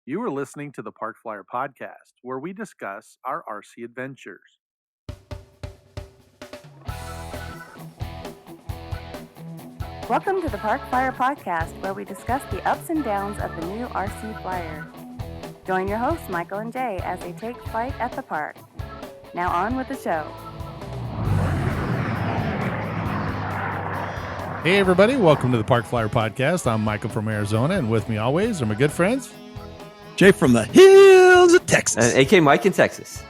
You are listening to the Park Flyer Podcast, where we discuss our RC adventures. Welcome to the Park Flyer Podcast, where we discuss the ups and downs of the new RC Flyer. Join your hosts, Michael and Jay, as they take flight at the park. Now on with the show. Hey everybody, welcome to the Park Flyer Podcast. I'm Michael from Arizona, and with me always are my good friends Jay from the hills of Texas, and AK Mike in Texas,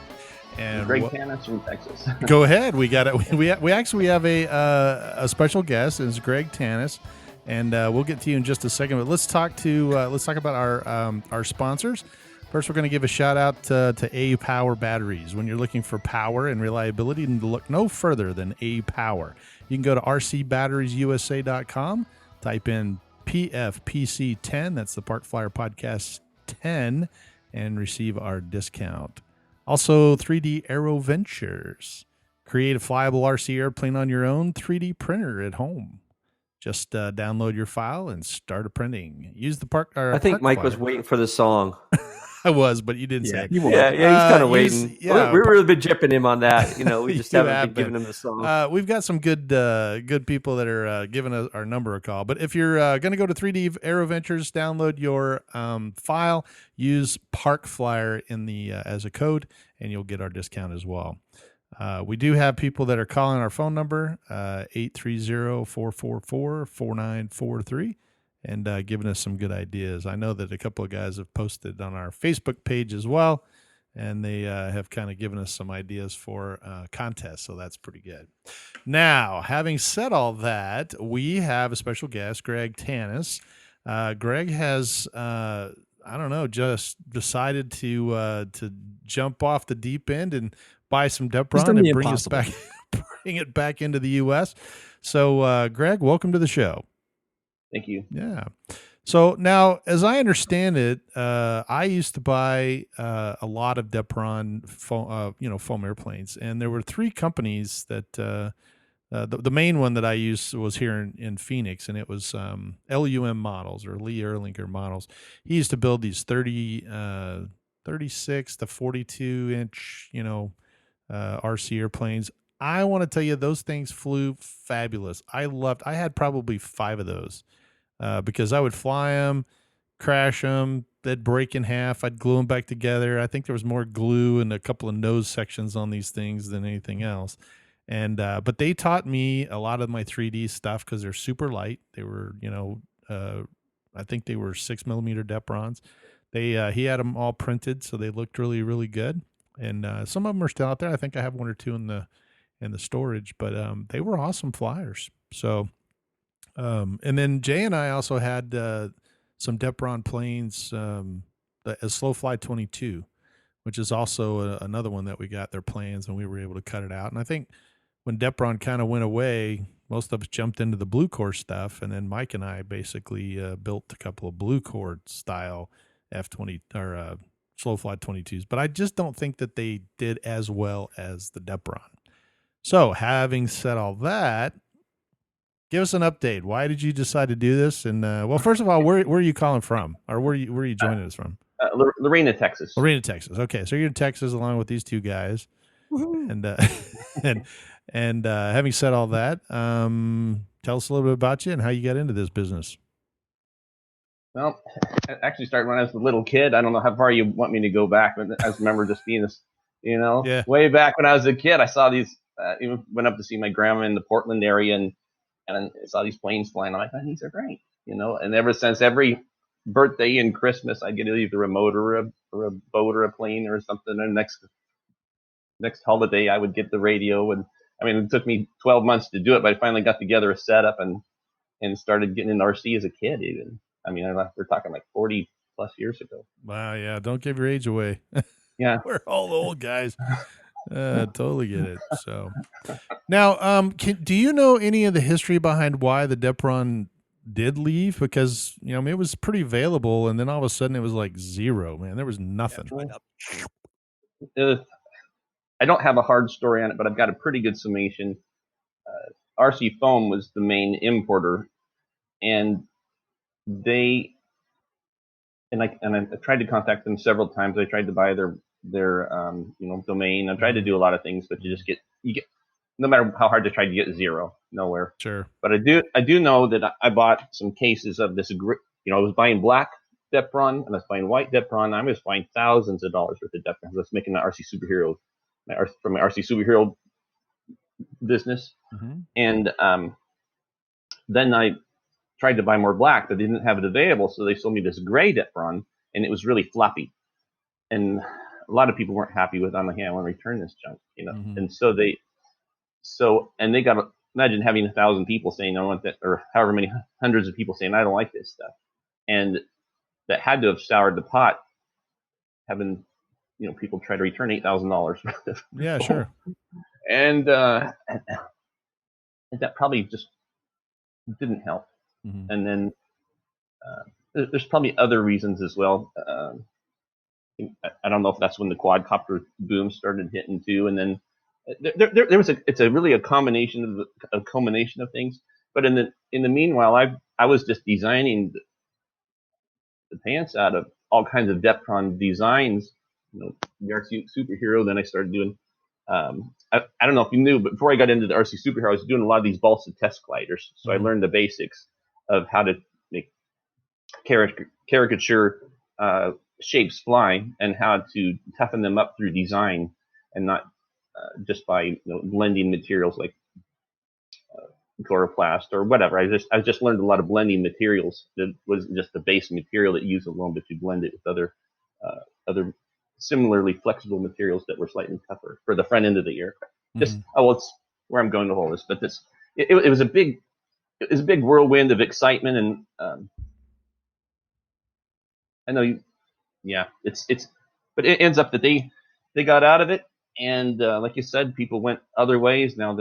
and Greg Tanis from Texas. Go ahead. We got it. We actually have a special guest. It's Greg Tanis, and we'll get to you in just a second. But let's talk about our sponsors. First, we're going to give a shout out to AU Power batteries. When you're looking for power and reliability, and look no further than AU Power. You can go to rcbatteriesusa.com, type in PFPC10. That's the Park Flyer Podcast 10, and receive our discount. Also, 3D Aero Ventures. Create a flyable RC airplane on your own 3D printer at home. Just download your file and start a printing. Use the park. I think Mike was waiting for the song. I was, but you didn't say it. Yeah, he's kind of waiting. We were been jipping him on that. We just haven't been giving him the song. We've got some good people that are giving our number a call. But if you're going to go to 3D Aero Ventures, download your file, use Park Flyer in the as a code, and you'll get our discount as well. We do have people that are calling our phone number, 830-444-4943. And giving us some good ideas. I know that a couple of guys have posted on our Facebook page as well, and they have kind of given us some ideas for contests, so that's pretty good. Now, having said all that, we have a special guest, Greg Tanis. Greg has, just decided to jump off the deep end and buy some Depron and bring it back into the U.S. So, Greg, welcome to the show. Thank you. Yeah. So now, as I understand it, I used to buy a lot of Depron foam airplanes, and there were three companies that the main one that I used was here in Phoenix, and it was LUM models, or Lee Erlinger models. He used to build these 36 to 42 inch, RC airplanes. I want to tell you, those things flew fabulous. I had probably 5 of those. Because I would fly them, crash them, they'd break in half. I'd glue them back together. I think there was more glue and a couple of nose sections on these things than anything else. And but they taught me a lot of my 3D stuff because they're super light. They were, I think they were 6mm Deprons. He had them all printed, so they looked really, really good. And some of them are still out there. I think I have 1 or 2 in the storage, but they were awesome flyers. So. And then Jay and I also had some Depron planes, a Slow Fly 22, which is also another one that we got their plans, and we were able to cut it out. And I think when Depron kind of went away, most of us jumped into the Blue Core stuff, and then Mike and I basically built a couple of Blue Core style F20 or Slow Fly 22s. But I just don't think that they did as well as the Depron. So having said all that, give us an update. Why did you decide to do this? And first of all, where are you calling from, or where are you joining us from? Lorena, Texas. Lorena, Texas. Okay, so you're in Texas along with these two guys, and having said all that, tell us a little bit about you and how you got into this business. Well, I actually started when I was a little kid. I don't know how far you want me to go back, but I just remember just being this, way back when I was a kid. I saw these. Even went up to see my grandma in the Portland area, and I saw these planes flying. I'm like, oh, these are great, And ever since, every birthday and Christmas, I'd get either a motor or a boat or a plane or something. And next holiday, I would get the radio. And it took me 12 months to do it, but I finally got together a setup and started getting into RC as a kid. Even we're talking like 40 plus years ago. Wow, yeah, don't give your age away. Yeah, we're all old guys. Totally get it. So now, do you know any of the history behind why the Depron did leave? Because, it was pretty available, and then all of a sudden it was like zero, man. There was nothing. I don't have a hard story on it, but I've got a pretty good summation. RC Foam was the main importer, and they and I tried to contact them several times. I tried to buy their domain. I tried to do a lot of things, but you get no matter how hard to try to get zero, nowhere. Sure. But I do know that I bought some cases of this. I was buying black Depron and I was buying white Depron. I was buying thousands of dollars worth of Depron. I was making my RC Superhero from my RC Superhero business, and then I tried to buy more black, but they didn't have it available, so they sold me this gray Depron, and it was really floppy. And a lot of people weren't happy with it. I'm like, yeah, I want to return this junk, And so they got, imagine having 1,000 people saying I want that, or however many hundreds of people saying I don't like this stuff, and that had to have soured the pot, having people try to return $8,000. Yeah, sure. And that probably just didn't help. And then there's probably other reasons as well. I don't know if that's when the quadcopter boom started hitting too, and then there was it's really a combination of things. But in the meanwhile, I was just designing the pants out of all kinds of Depron designs, the RC Superhero. Then I started doing. I don't know if you knew, but before I got into the RC Superhero, I was doing a lot of these balsa test gliders. So I learned the basics of how to make caricature shapes fly and how to toughen them up through design and not just by blending materials like chloroplast or whatever. I just learned a lot of blending materials that was just the base material that you use alone, but you blend it with other similarly flexible materials that were slightly tougher for the front end of the aircraft. It's where I'm going to hold this, but it was a big whirlwind of excitement, and I know but it ends up that they got out of it, and like you said, people went other ways. Now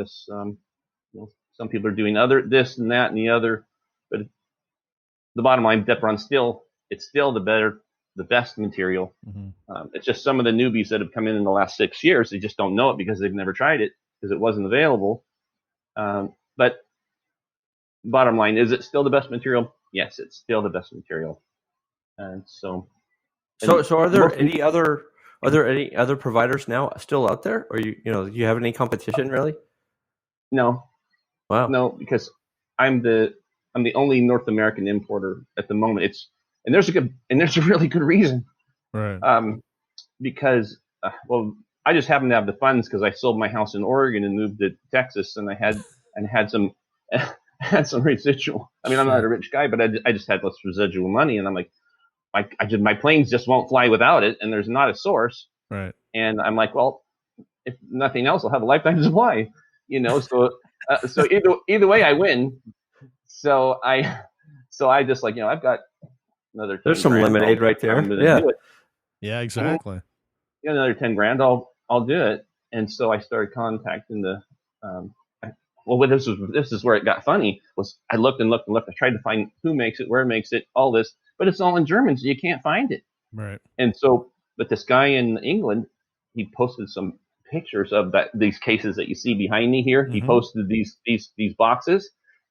some people are doing this and that and the other, but the bottom line, Depron's still the best material. It's just some of the newbies that have come in the last 6 years, they just don't know it because they've never tried it because it wasn't available. But bottom line, is it still the best material? Yes, it's still the best material. And so are there any other providers now still out there, or do you have any competition really? No. Wow. No, because I'm the only North American importer at the moment. And there's a really good reason. Right. Because I just happen to have the funds because I sold my house in Oregon and moved to Texas, and I had some residual. I mean, I'm not a rich guy, but I just had less residual money, and I'm like, my planes just won't fly without it, and there's not a source. Right. And I'm like, well, if nothing else, I'll have a lifetime supply. So either way, I win. So I just I've got another 10 there's some grand. lemonade right there. Yeah. Yeah, exactly. Another 10 grand. I'll do it. And so I started contacting this is where it got funny. Was I looked and looked and looked. I tried to find who makes it, where it makes it, all this, but it's all in German, so you can't find it. Right. And so, but this guy in England, he posted some pictures of these cases that you see behind me here. He posted these boxes,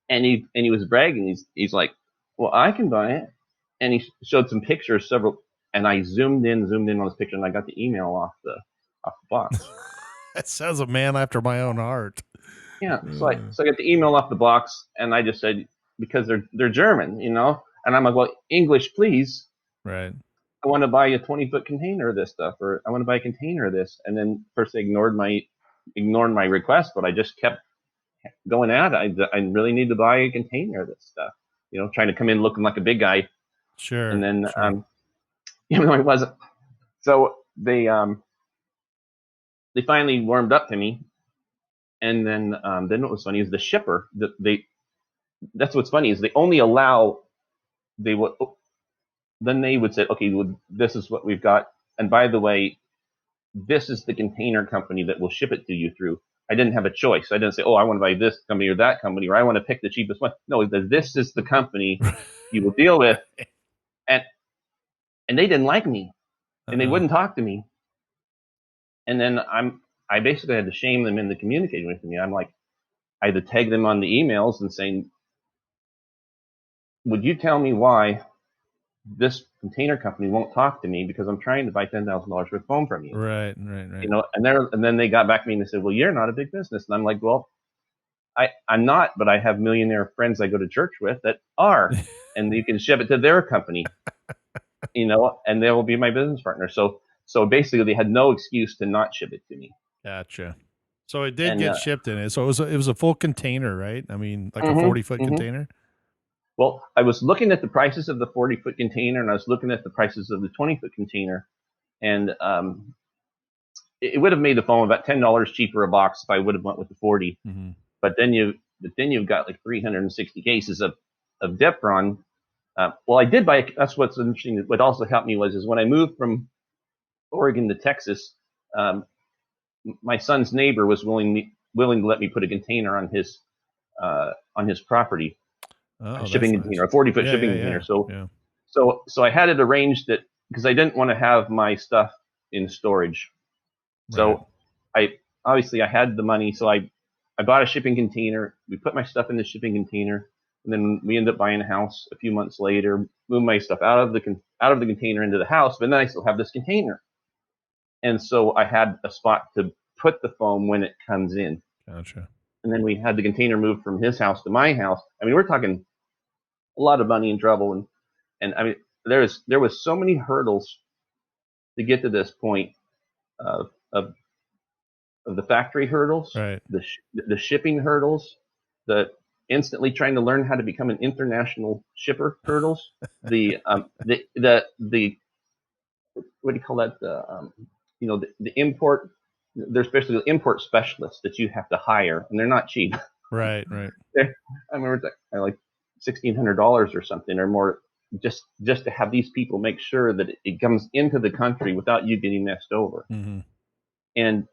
and he was bragging. He's like, well, I can buy it, and he showed some pictures, several, and I zoomed in on this picture, and I got the email off the box. That sounds a man after my own heart. Yeah, so I got the email off the box, and I just said, because they're German, and I'm like, well, English, please. Right. I want to buy a 20-foot container of this stuff, or I want to buy a container of this. And then first they ignored my request, but I just kept going at it. I really need to buy a container of this stuff, trying to come in looking like a big guy. Sure. And then, even though I wasn't. So they finally warmed up to me. And then what was funny is the shipper, that's what's funny is they only allow, then they would say, okay, well, this is what we've got. And by the way, this is the container company that will ship it to you through. I didn't have a choice. I didn't say, oh, I want to buy this company or that company, or I want to pick the cheapest one. No, this is the company you will deal with. And they didn't like me, and they wouldn't talk to me. And then I basically had to shame them into communicating with me. I'm like, I had to tag them on the emails and saying, would you tell me why this container company won't talk to me because I'm trying to buy $10,000 worth of foam from you. Right. And then they got back to me and they said, well, you're not a big business. And I'm like, well, I'm not, but I have millionaire friends I go to church with that are, and you can ship it to their company, and they will be my business partner. So basically they had no excuse to not ship it to me. Gotcha. So it did get shipped in it. So it was a full container, right? I mean, like a 40-foot container. Well, I was looking at the prices of the 40-foot container, and I was looking at the prices of the 20-foot container, and it would have made the foam about $10 cheaper a box if I would have went with the 40. Mm-hmm. But then you've got like 360 cases of Depron. Well, I did buy. That's what's interesting. What also helped me was when I moved from Oregon to Texas, my son's neighbor was willing to let me put a container on his property. A shipping container, a 40-foot shipping container. So I had it arranged that because I didn't want to have my stuff in storage. So I had the money. So I bought a shipping container. We put my stuff in the shipping container, and then we ended up buying a house a few months later. Moved my stuff out of the container into the house, but then I still have this container. And so I had a spot to put the foam when it comes in. Gotcha. And then we had the container moved from his house to my house. I mean, we're talking a lot of money and trouble, and I mean, there was so many hurdles to get to this point of the factory hurdles, right? The shipping hurdles, the instantly trying to learn how to become an international shipper hurdles, the what do you call that? The import. There's especially import specialists that you have to hire, and they're not cheap. Right. I remember like $1,600 or something or more just to have these people make sure that it comes into the country without you getting messed over. Mm-hmm. And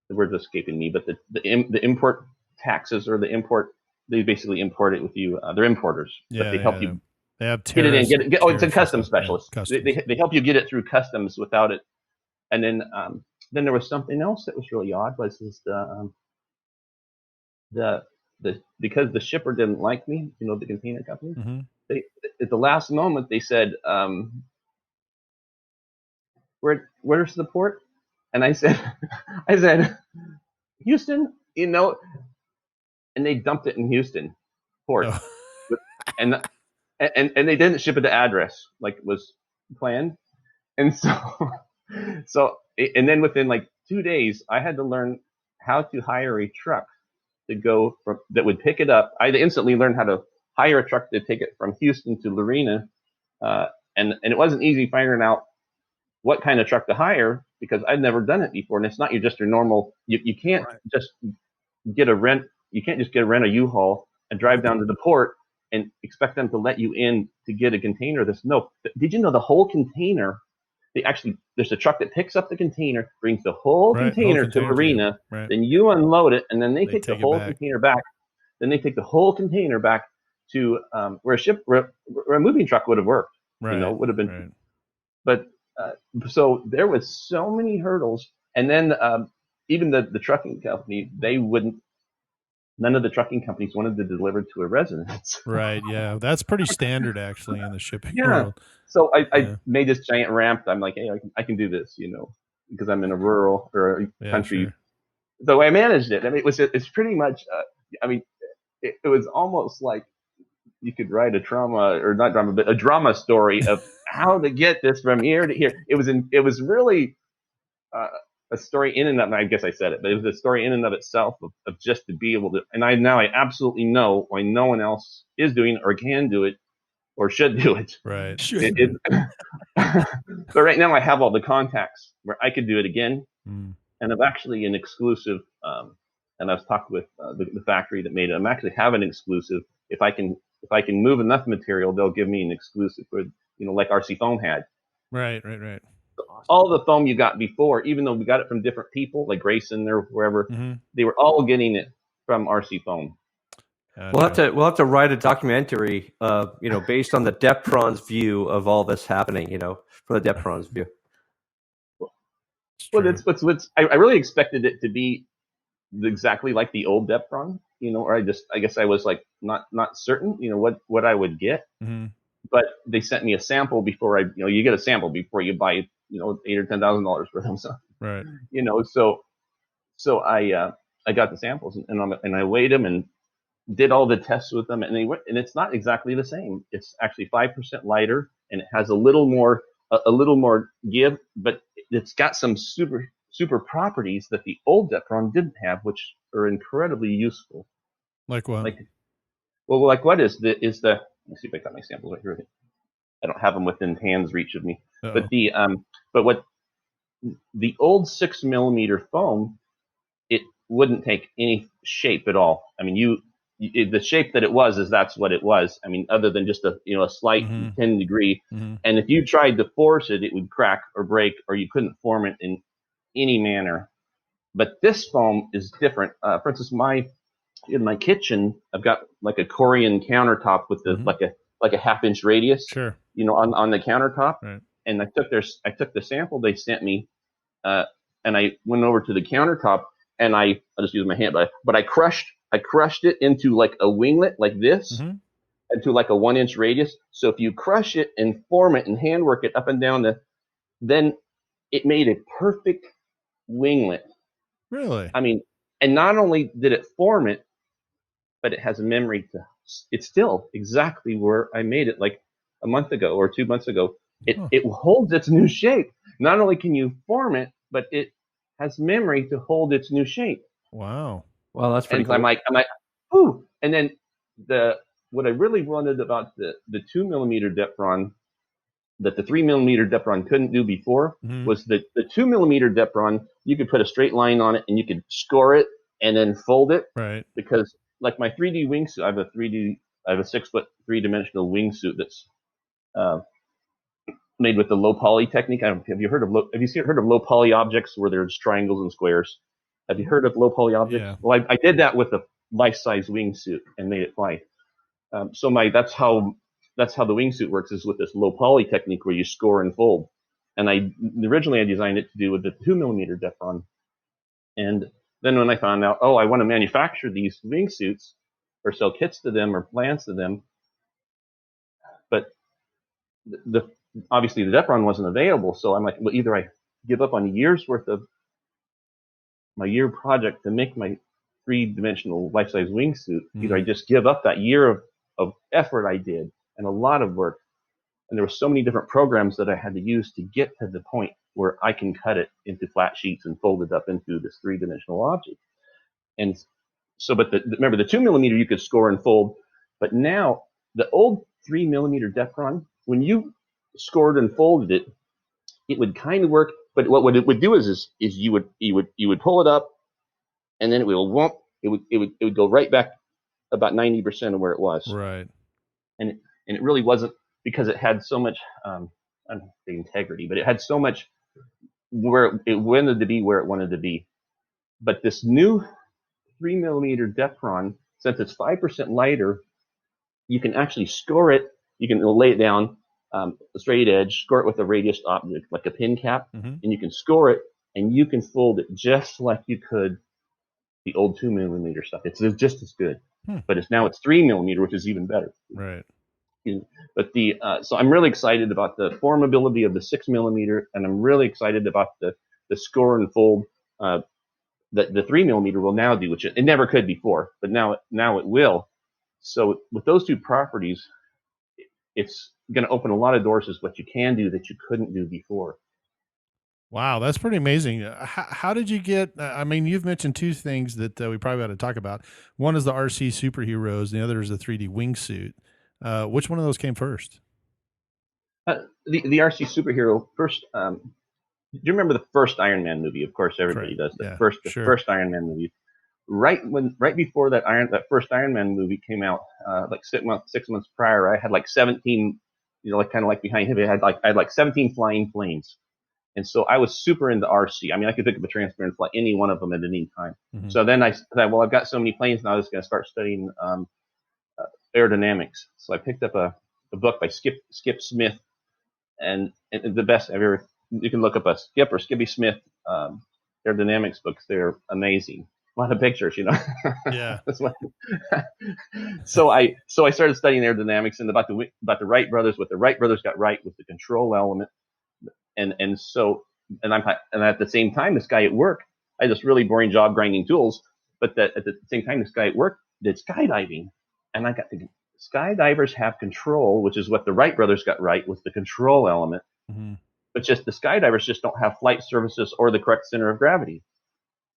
the word's escaping me, but the import taxes or they basically import it with you. They're importers, but they help you. They have get it in. It's a customs specialist. They help you get it through customs without it. And then there was something else that was really odd. Was because the shipper didn't like me, the container company. Mm-hmm. They at the last moment they said, "Where's the port?" And I said, "Houston," and they dumped it in Houston port, and they didn't ship it to address like it was planned, and so and then within like 2 days, I had to learn how to hire a truck to go that would pick it up. I instantly learned how to hire a truck to take it from Houston to Lorena, and it wasn't easy figuring out what kind of truck to hire because I'd never done it before. And it's not just your normal. You can't just get a rent. You can't just rent a U-Haul and drive down to the port and expect them to let you in to get a container. Did you know the whole container? There's a truck that picks up the container, brings the whole container to Marina, then you unload it, and then they take the whole container back. Then they take the whole container back to where a moving truck would have worked. Would have been. Right. But so there was so many hurdles, and then even the trucking company, none of the trucking companies wanted to deliver to a residence. Right. Yeah, that's pretty standard actually in the shipping world. So I made this giant ramp. I'm like, hey, I can do this, because I'm in a rural or a country. Sure. So I managed it. I mean, it's pretty much. It was almost like you could write a drama story of how to get this from here to here. It was really a story in and of. I guess I said it, but it was a story in and of itself of just to be able to. And I absolutely know why no one else is doing it or can do it or should do it. Right. But right now I have all the contacts where I could do it again, and I'm actually an exclusive. And I've talked with the factory that made it. I'm actually having an exclusive. If I can move enough material, they'll give me an exclusive for like RC Foam had. Right. All the foam you got before, even though we got it from different people, like Grayson or wherever, they were all getting it from RC Foam. We'll have to write a documentary, based on the Depron's view of all this happening, from the Depron's view. Well, I really expected it to be exactly like the old Depron, or I guess I was like not certain, what I would get. Mm-hmm. but they sent me a sample before you get a sample before you buy, $8,000 or $10,000 for them. So, right. So I got the samples and I weighed them and did all the tests with them, and and it's not exactly the same. It's actually 5% lighter, and it has a little more give, but it's got some super properties that the old Depron didn't have, which are incredibly useful. Like what? Like what is the? Let me see if I got my samples right here. I don't have them within hand's reach of me. Uh-oh. But what the old 6mm foam, it wouldn't take any shape at all. I mean, the shape that it was that's what it was. I mean, other than just a slight 10 degree. And if you tried to force it, it would crack or break, or you couldn't form it in any manner. But this foam is different. For instance, in my kitchen, I've got like a Korean countertop with like a 1/2-inch radius. Sure. On the countertop. Right. And I took the sample they sent me, and I went over to the countertop, and I'll just use my hand, but I crushed it into like a winglet like this, into like a 1-inch radius. So if you crush it and form it and hand work it up and down then it made a perfect winglet. Really? I mean, and not only did it form it, but it has a memory it's still exactly where I made it like a month ago or 2 months ago. It holds its new shape. Not only can you form it, but it has memory to hold its new shape. Wow. Well, that's pretty cool. I'm like, ooh. And then what I really wanted about the 2mm Depron that the 3mm Depron couldn't do before was the 2mm Depron, you could put a straight line on it and you could score it and then fold it. Right. Because like my 3D wingsuit, I have a 6-foot 3-dimensional wingsuit that's made with the low poly technique. Have you heard of low poly objects where there's triangles and squares? Have you heard of low poly objects? Yeah. Well, I did that with a life-size wingsuit and made it fly. So that's how the wingsuit works, is with this low poly technique where you score and fold. And originally I designed it to do with the 2mm Depron. And then when I found out, I want to manufacture these wingsuits or sell kits to them or plans to them, but obviously the Depron wasn't available. So I'm like, well, either I give up on a year's worth of my year project to make my 3-dimensional life-size wingsuit. Either I just give up that year of effort I did and a lot of work. And there were so many different programs that I had to use to get to the point where I can cut it into flat sheets and fold it up into this 3-dimensional object. And so, but remember the 2mm you could score and fold, but now the old 3mm Depron, when you scored and folded it, it would kind of work. But what it would do is you would pull it up, and then it would go right back about 90% of where it was. Right. And it really wasn't, because it had so much I don't say integrity, but it had so much where it wanted to be where it wanted to be. But this new 3mm Depron, since it's 5% lighter, you can actually score it. You can lay it down a straight edge, score it with a radius object like a pin cap, and you can score it, and you can fold it just like you could the old 2mm stuff. It's just as good, but it's 3mm, which is even better. Right. But so I'm really excited about the formability of the 6mm, and I'm really excited about the score and fold that the 3mm will now do, which it never could before, but now it will. So with those two properties, it's going to open a lot of doors as what you can do that you couldn't do before. Wow, that's pretty amazing. How did you get? I mean, you've mentioned two things that we probably ought to talk about. One is the RC superheroes, and the other is the 3D wingsuit. Which one of those came first? The RC superhero first. Do you remember the first Iron Man movie? Of course, everybody does. The first Iron Man movie. Right before that first Iron Man movie came out, like 6 months prior, I had like 17, like kind of like behind him, I had like 17 flying planes. And so I was super into RC. I mean, I could pick up a transfer and fly any one of them at any time. So then I thought, well, I've got so many planes now, I was going to start studying aerodynamics. So I picked up a book by Skip Smith, and the best I've ever. You can look up a Skip or Skippy Smith aerodynamics books. They're amazing. lot of pictures, Yeah. That's what. So I started studying aerodynamics and about the Wright brothers. What the Wright brothers got right was the control element, and at the same time, this guy at work, I had this really boring job grinding tools, but at the same time, this guy at work did skydiving, and I got thinking, skydivers have control, which is what the Wright brothers got right, was the control element. Mm-hmm. But just the skydivers just don't have flight surfaces or the correct center of gravity,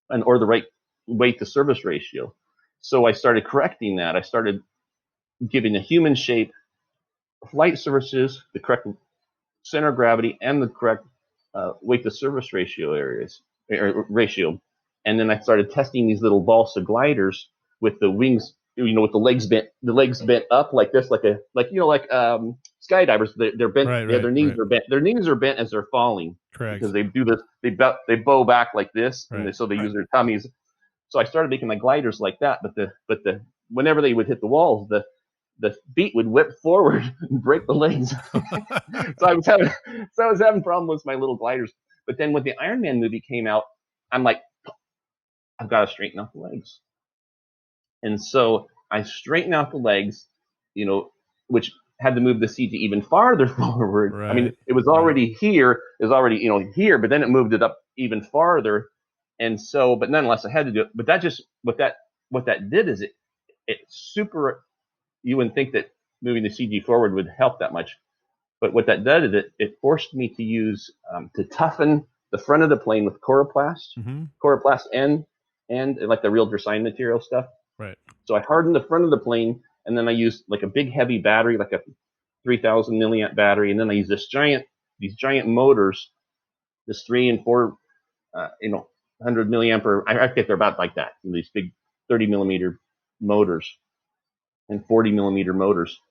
or the right weight to surface ratio. So I started correcting that. I started giving the human shape flight surfaces, the correct center of gravity, and the correct weight to surface ratio ratio. And then I started testing these little balsa gliders with the wings, with the legs bent up like this, like skydivers. They're bent. Right, their knees right. are bent. Their knees are bent as they're falling. Correct. Because they do this. They bow back like this, right. and so they use their tummies. So I started making my gliders like that. But whenever they would hit the walls, the feet would whip forward and break the legs. So I was having problems with my little gliders. But then when the Iron Man movie came out, I'm like, I've got to straighten out the legs. And so I straightened out the legs, which had to move the CG even farther forward. Right. I mean, it was already here. It was already, here, but then it moved it up even farther. And so, but nonetheless, I had to do it. But that just, what that did is it super, you wouldn't think that moving the CG forward would help that much. But what that did is it forced me to use, to toughen the front of the plane with coroplast, and like the real design material stuff. Right. So I hardened the front of the plane, and then I used like a big heavy battery, like a 3,000 milliamp battery, and then I used these giant motors, this 3 and 4, 100 milliampere. I think they're about like that. These big 30 millimeter motors and 40 millimeter motors,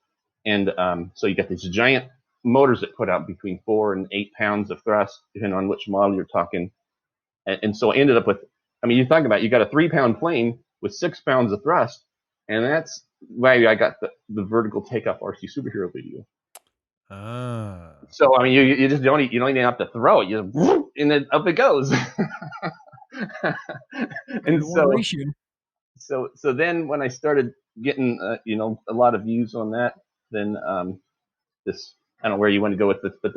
and so you got these giant motors that put out between 4 and 8 pounds of thrust, depending on which model you're talking. And so I ended up with, you talk about, you got a 3-pound plane with 6 pounds of thrust, and that's why I got the vertical takeoff RC superhero video. So you just don't even have to throw it, and then up it goes. And so then when I started getting a lot of views on that, then this, I don't know where you want to go with this, but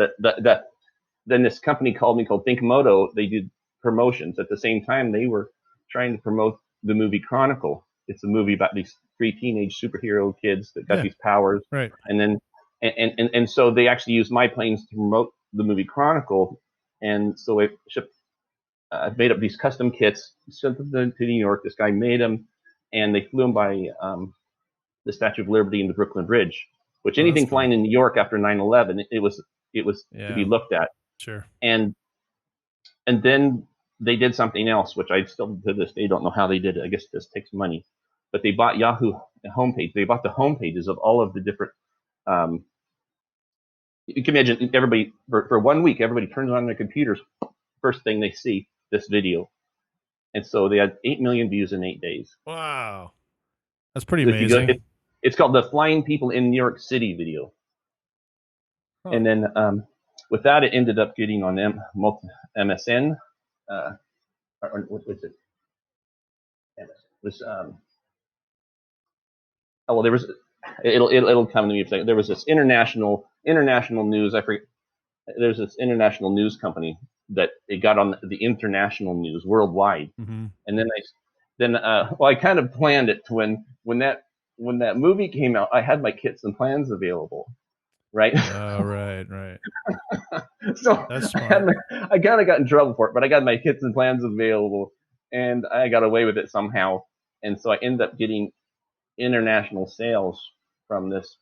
then this company called Thinkmoto. They did promotions at the same time. They were trying to promote the movie Chronicle. It's a movie about these 3 teenage superhero kids that got these powers. Right. And then, and so they actually used my planes to promote the movie Chronicle. And so I made up these custom kits, sent them to New York. This guy made them, and they flew them by the Statue of Liberty and the Brooklyn Bridge, which anything flying in New York after 9/11, it was to be looked at. Sure. And then they did something else, which I still to this day don't know how they did it. I guess this takes money. But they bought Yahoo homepage. They bought the homepages of all of the different. You can imagine everybody for 1 week, everybody turns on their computers. First thing they see, this video. And so they had 8 million views in 8 days. Wow. That's pretty amazing. It's called the Flying People in New York City video. Huh. And then with that, it ended up getting on MSN. Or what was it? It was well, there was it'll come to me. There was this international news. I forget. There's this international news company that it got on the international news worldwide. Mm-hmm. And then I kind of planned it to when that movie came out, I had my kits and plans available. Right. Oh, right. So that's smart. I kind of got in trouble for it, but I got my kits and plans available, and I got away with it somehow. And so I ended up getting international sales from this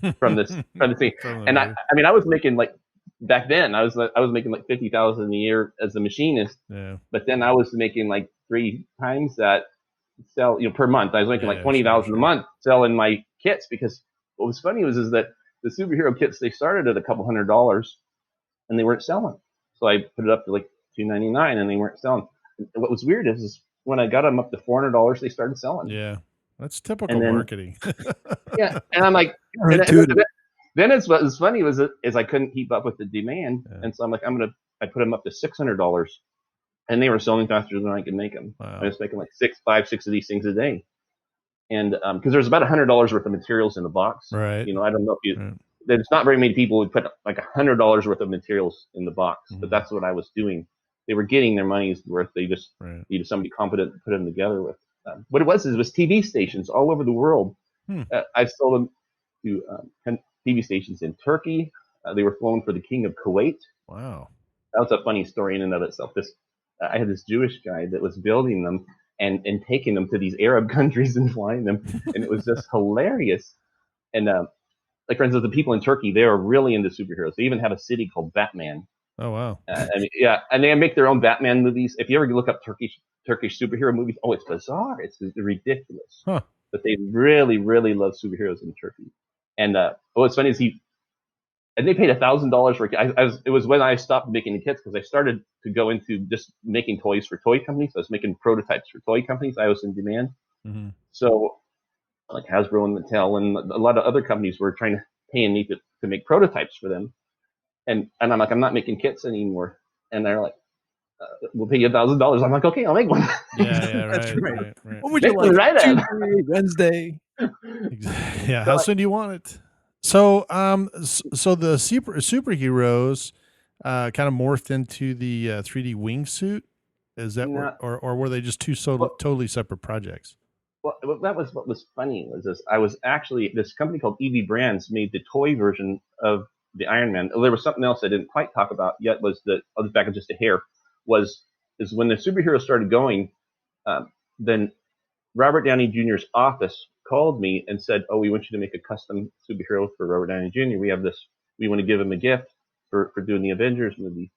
thing. And I was making like back then I was making like $50,000 a year as a machinist. Yeah. But then I was making like 3 times that per month. I was making like $20,000 a month selling my kits, because what was funny is that the superhero kits, they started at a couple $100 and they weren't selling. So I put it up to like $299 and they weren't selling. And what was weird is when I got them up to $400, they started selling. Yeah. That's typical marketing. Yeah. And I'm like, then it's what was funny is I couldn't keep up with the demand. Yeah. And so I'm like, I put them up to $600. and they were selling faster than I could make them. Wow. I was making like 5, 6 of these things a day. And because there's about $100 worth of materials in the box. Right. You know, I don't know if there's not very many people who put like $100 worth of materials in the box, but that's what I was doing. They were getting their money's worth. They just needed somebody competent to put them together with. What it was TV stations all over the world. I've sold them to TV stations in Turkey. They were flown for the King of Kuwait. Wow. That was a funny story in and of itself. I had this Jewish guy that was building them and taking them to these Arab countries and flying them, and it was just hilarious. And like, for instance, the people in Turkey, they are really into superheroes. They even have a city called Batman. Oh, wow. And they make their own Batman movies. If you ever look up Turkish superhero movies, it's bizarre. It's ridiculous. Huh. But they really, really love superheroes in Turkey. And what's funny is and they paid $1,000 for it. It was when I stopped making the kits, because I started to go into just making toys for toy companies. I was making prototypes for toy companies. I was in demand. Mm-hmm. So like Hasbro and Mattel and a lot of other companies were trying to pay me to make prototypes for them. And I'm like, I'm not making kits anymore. And they're like, we'll pay you $1,000. I'm like, okay, I'll make one. Yeah, right. What would you like? Tuesday, Wednesday. Yeah. How soon do you want it? So, so the superheroes kind of morphed into the 3D wingsuit. Is that or were they just two totally separate projects? Well, that was what was funny. I was actually, this company called EV Brands made the toy version of the Iron Man. There was something else I didn't quite talk about yet. I'll just back up just a hair. Is when the superheroes started going, then Robert Downey Jr.'s office called me and said, "Oh, we want you to make a custom superhero for Robert Downey Jr. We have this. We want to give him a gift for doing the Avengers movie."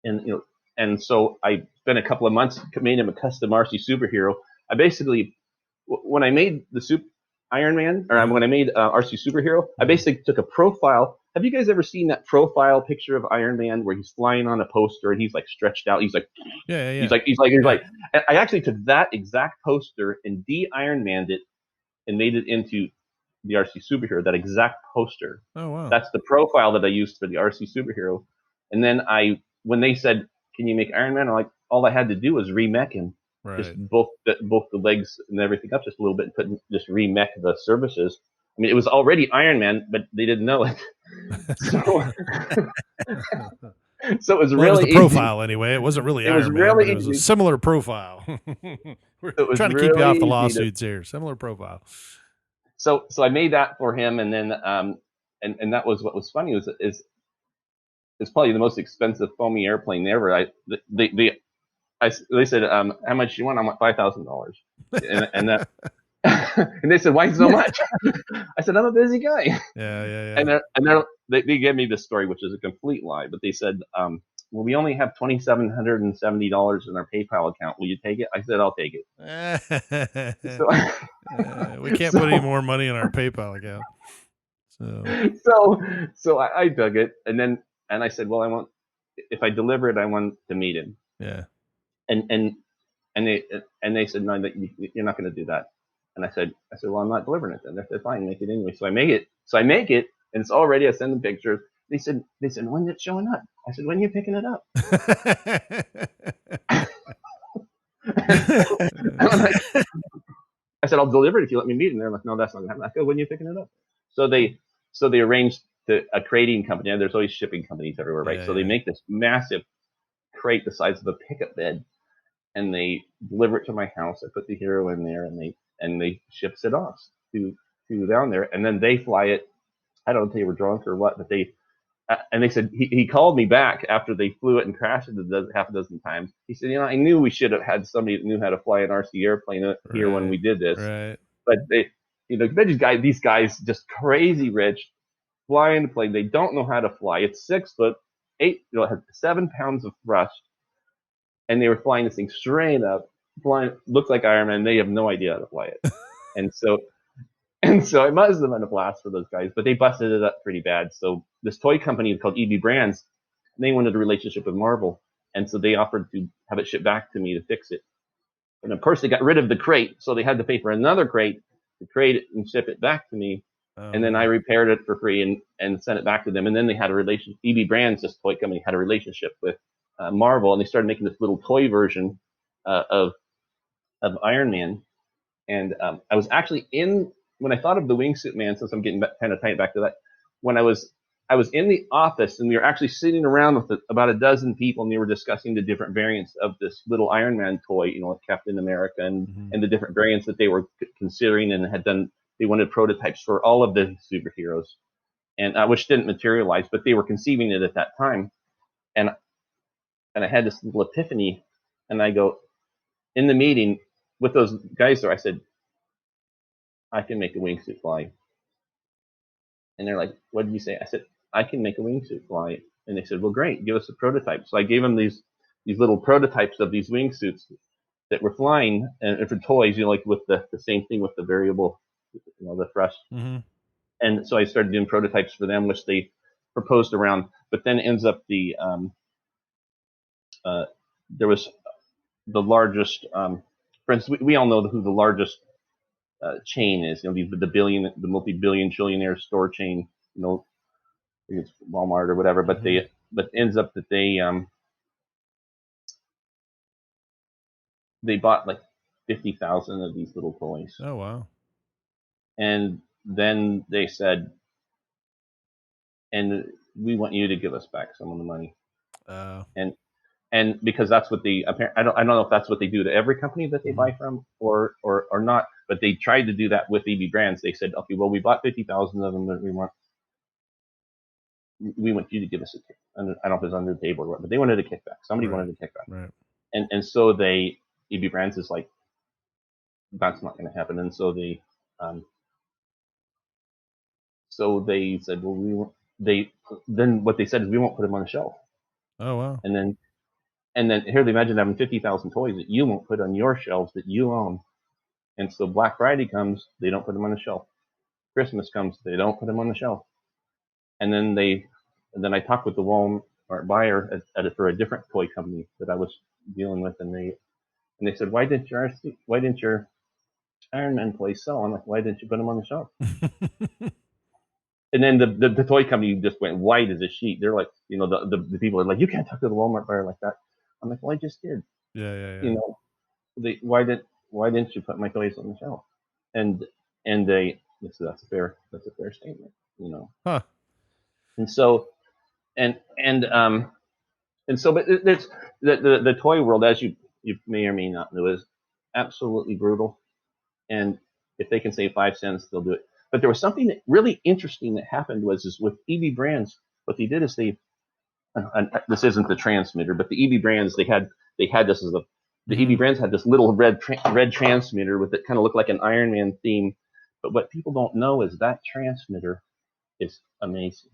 And so I spent a couple of months made him a custom RC superhero. I basically, when I made the Iron Man, or when I made RC superhero, I basically took a profile. Have you guys ever seen that profile picture of Iron Man where he's flying on a poster and he's like stretched out? He's like, he's like. I actually took that exact poster and de-Iron Manned it and made it into the RC superhero. That exact poster. Oh wow! That's the profile that I used for the RC superhero. And then when they said, "Can you make Iron Man?" I'm like, all I had to do was remech him. Right. Just both the legs and everything up just a little bit and just remech the surfaces. I mean, it was already Iron Man, but they didn't know it. So it was really easy. It was the profile anyway. It wasn't really Iron Man. It was a similar profile. We're trying to keep you off the lawsuits here. Similar profile. So I made that for him, and then and that was what was funny is it's probably the most expensive foamy airplane ever. They said, how much do you want? I want $5,000. And that, and they said, why so much? I said, I'm a busy guy. Yeah. And they gave me this story, which is a complete lie, but they said, well, we only have $2,770 in our PayPal account. Will you take it? I said, I'll take it. We can't put any more money in our PayPal account. So I dug it. And I said, well, if I deliver it, I want to meet him. Yeah. And they said, no, you're not going to do that. And I said, well, I'm not delivering it then. They said, fine, make it anyway. So I make it, and it's all ready. I send them pictures. They said, when's it showing up? I said, when are you picking it up? I said, I'll deliver it if you let me meet. And they're like, no, that's not going to happen. I go, when are you picking it up? So they arranged a crating company. And there's always shipping companies everywhere, right? So they make this massive crate the size of a pickup bed, and they deliver it to my house. I put the hero in there, and they ships it off to down there, and then they fly it. I don't know if they were drunk or what, but they said he called me back after they flew it and crashed it half a dozen times. He said, I knew we should have had somebody that knew how to fly an RC airplane here when we did this. Right. But these guys just crazy rich, flying the plane. They don't know how to fly. It's 6 foot, 8, it has 7 pounds of thrust, and they were flying this thing straight up, looks like Iron Man. They have no idea how to fly it. And so it must have been a blast for those guys, but they busted it up pretty bad. So this toy company called EV Brands, they wanted a relationship with Marvel, and so they offered to have it shipped back to me to fix it. And of course, they got rid of the crate, so they had to pay for another crate to crate it and ship it back to me. And then I repaired it for free and sent it back to them. And then they had a relationship. EV Brands, this toy company, had a relationship with Marvel, and they started making this little toy version of Iron Man. And I was actually when I thought of the Wingsuit Man, since I'm getting kind of tight back to that, when I was in the office, and we were actually sitting around with about a dozen people, and they were discussing the different variants of this little Iron Man toy, like Captain America, and the different variants that they were considering and had done. They wanted prototypes for all of the superheroes, and which didn't materialize, but they were conceiving it at that time. And I had this little epiphany, and I go, in the meeting with those guys there, I said, I can make a wingsuit fly. And they're like, what did you say? I said, I can make a wingsuit fly. And they said, well, great, give us a prototype. So I gave them these little prototypes of these wingsuits that were flying, and for toys, like with the same thing with the variable, the thrust. Mm-hmm. And so I started doing prototypes for them, which they proposed around. But then ends up there was the largest, for instance, we all know who the largest chain is, the multi-billion trillionaire store chain, I think it's Walmart or whatever, but but ends up that they bought like 50,000 of these little toys. Oh, wow. And then they said, and we want you to give us back some of the money. And because that's what I don't know if that's what they do to every company that they buy from or not, but they tried to do that with EB Brands. They said, okay, well, we bought 50,000 of them, but we want you to give us a kick. I don't know if it's under the table or what, but they wanted a kickback. Somebody wanted a kickback. Right. And so EB Brands is like, that's not going to happen. And so they said, well, then what they said is, we won't put them on the shelf. Oh, wow. And then here they imagine having 50,000 toys that you won't put on your shelves that you own. And so Black Friday comes, they don't put them on the shelf. Christmas comes, they don't put them on the shelf. And then I talked with the Walmart buyer for a different toy company that I was dealing with, and they said, why didn't your Iron Man toys sell? I'm like, why didn't you put them on the shelf? And then the toy company just went white as a sheet. They're like, the people are like, you can't talk to the Walmart buyer like that. I'm like, well, I just did. Yeah. Why didn't you put my toys on the shelf? And that's a fair statement, Huh. And so but it's the toy world, as you may or may not know, is absolutely brutal. And if they can save 5 cents, they'll do it. But there was something that really interesting that happened is with EB Brands, what they did is this isn't the transmitter, but the EB Brands, they had this as EB Brands had this little red transmitter with it kind of looked like an Iron Man theme. But what people don't know is that transmitter is amazing.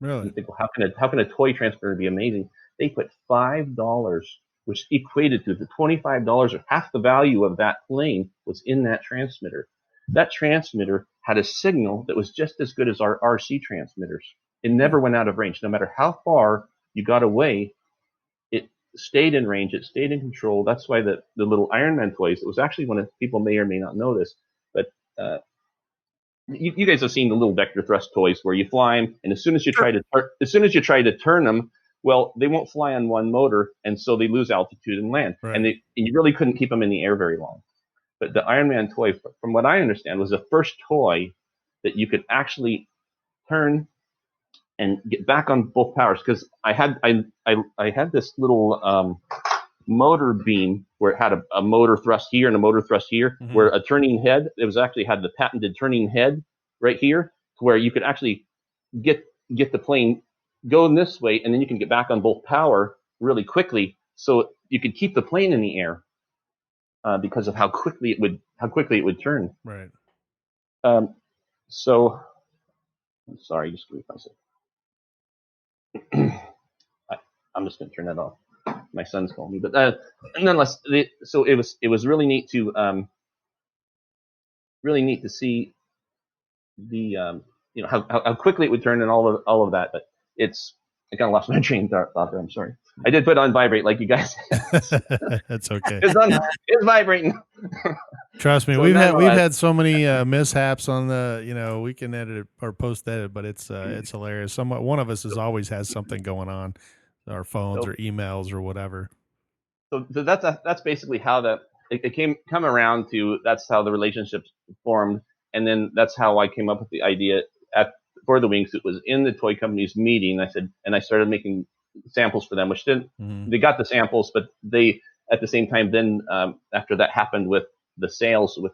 Really? You think, well, how can a toy transmitter be amazing? They put $5, which equated to the $25 or half the value of that plane, was in that transmitter. That transmitter had a signal that was just as good as our RC transmitters. It never went out of range. No matter how far you got away, it stayed in range. It stayed in control. That's why the little Iron Man toys, it was actually one of, people may or may not know this, but you guys have seen the little vector thrust toys where you fly them, and as soon as you try to turn them, well, they won't fly on one motor, and so they lose altitude and land. Right. And you really couldn't keep them in the air very long. But the Iron Man toy, from what I understand, was the first toy that you could actually turn and get back on both powers. Because I had this little motor beam where it had a motor thrust here and a motor thrust here, where a turning head, it was actually had the patented turning head right here, to where you could actually get the plane going this way, and then you can get back on both power really quickly, so you could keep the plane in the air. Because of how quickly it would turn. Right. So, I'm sorry, just give me 5 seconds. I'm just going to turn that off. My son's calling me, but nonetheless, so it was really neat to see the how quickly it would turn and all of that. But I kind of lost my train of thought there. I'm sorry. I did put on vibrate like you guys. That's okay. It's vibrating. Trust me, we've had so many mishaps on the, we can edit it or post edit, but it's hilarious. One of us always has something going on. our phones or emails or whatever. So that's basically how it come around to. That's how the relationships formed, and then that's how I came up with the idea for the wingsuit. Was in the toy company's meeting. I started making samples for them, which didn't. Mm-hmm. They got the samples, but they at the same time then after that happened with the sales with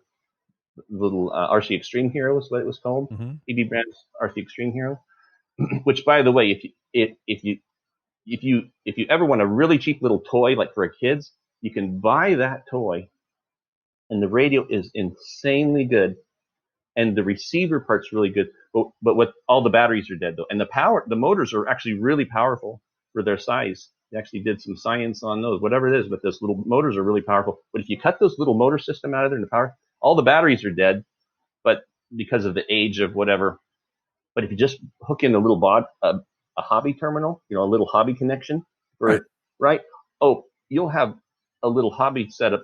little RC Extreme Hero was what it was called, mm-hmm. EB Brand's RC Extreme Hero. Which, by the way, if you ever want a really cheap little toy like for kids, you can buy that toy, and the radio is insanely good, and the receiver part's really good. But what all the batteries are dead though, and the motors are actually really powerful for their size. They actually did some science on those, whatever it is, but those little motors are really powerful. But if you cut those little motor system out of there and the power, all the batteries are dead, but because of the age of whatever. But if you just hook in a little a hobby terminal, a little hobby connection for it, right? Oh, you'll have a little hobby setup,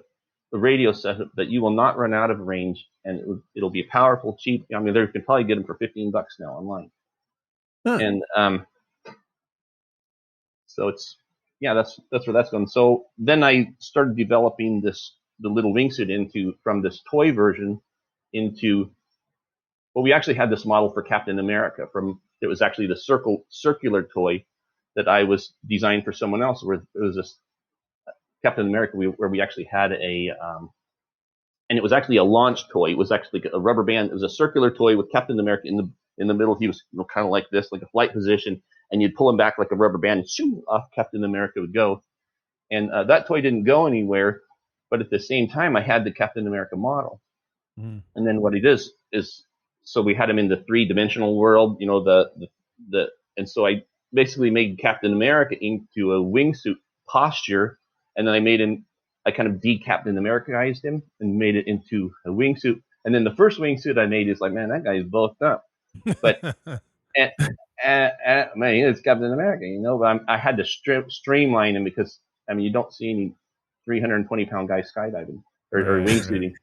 a radio setup that you will not run out of range, and it'll be powerful, cheap. I mean, you can probably get them for $15 now online. Huh. And so that's where that's going. So then I started developing the little wingsuit from this toy version into. Well, we actually had this model for Captain America it was actually the circular toy that I was designed for someone else, where it was this Captain America where we actually had and it was actually a launch toy. It was actually a rubber band. It was a circular toy with Captain America in the middle. He was kind of like this, like a flight position, and you'd pull him back like a rubber band, and shoo, off Captain America would go. And that toy didn't go anywhere, but at the same time, I had the Captain America model. Mm. And then what it is so we had him in the 3-dimensional world, and so I basically made Captain America into a wingsuit posture, and then I kind of de-Captain Americaized him and made it into a wingsuit. And then the first wingsuit I made is like, man, that guy's bulked up. But, man, it's Captain America, but I had to streamline him because, I mean, you don't see any 320-pound guy skydiving or wingsuiting.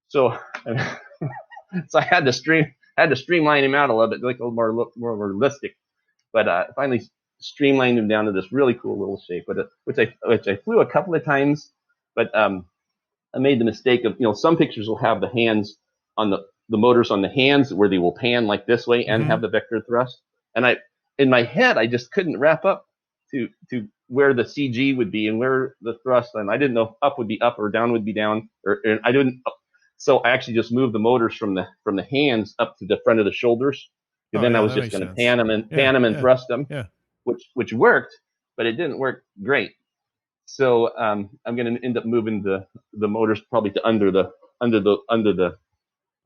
So, so I had to streamline him out a little bit, like a little more realistic. But finally streamlined him down to this really cool little shape. But which I flew a couple of times, but I made the mistake of some pictures will have the hands on the motors on the hands where they will pan like this way and have the vector thrust. And in my head I just couldn't wrap up to where the CG would be and where the thrust. And I didn't know if up would be up or down would be down, and I didn't. So I actually just moved the motors from the hands up to the front of the shoulders. And then I was just going to pan them and thrust them, which worked, but it didn't work great. So I'm going to end up moving the motors probably to under the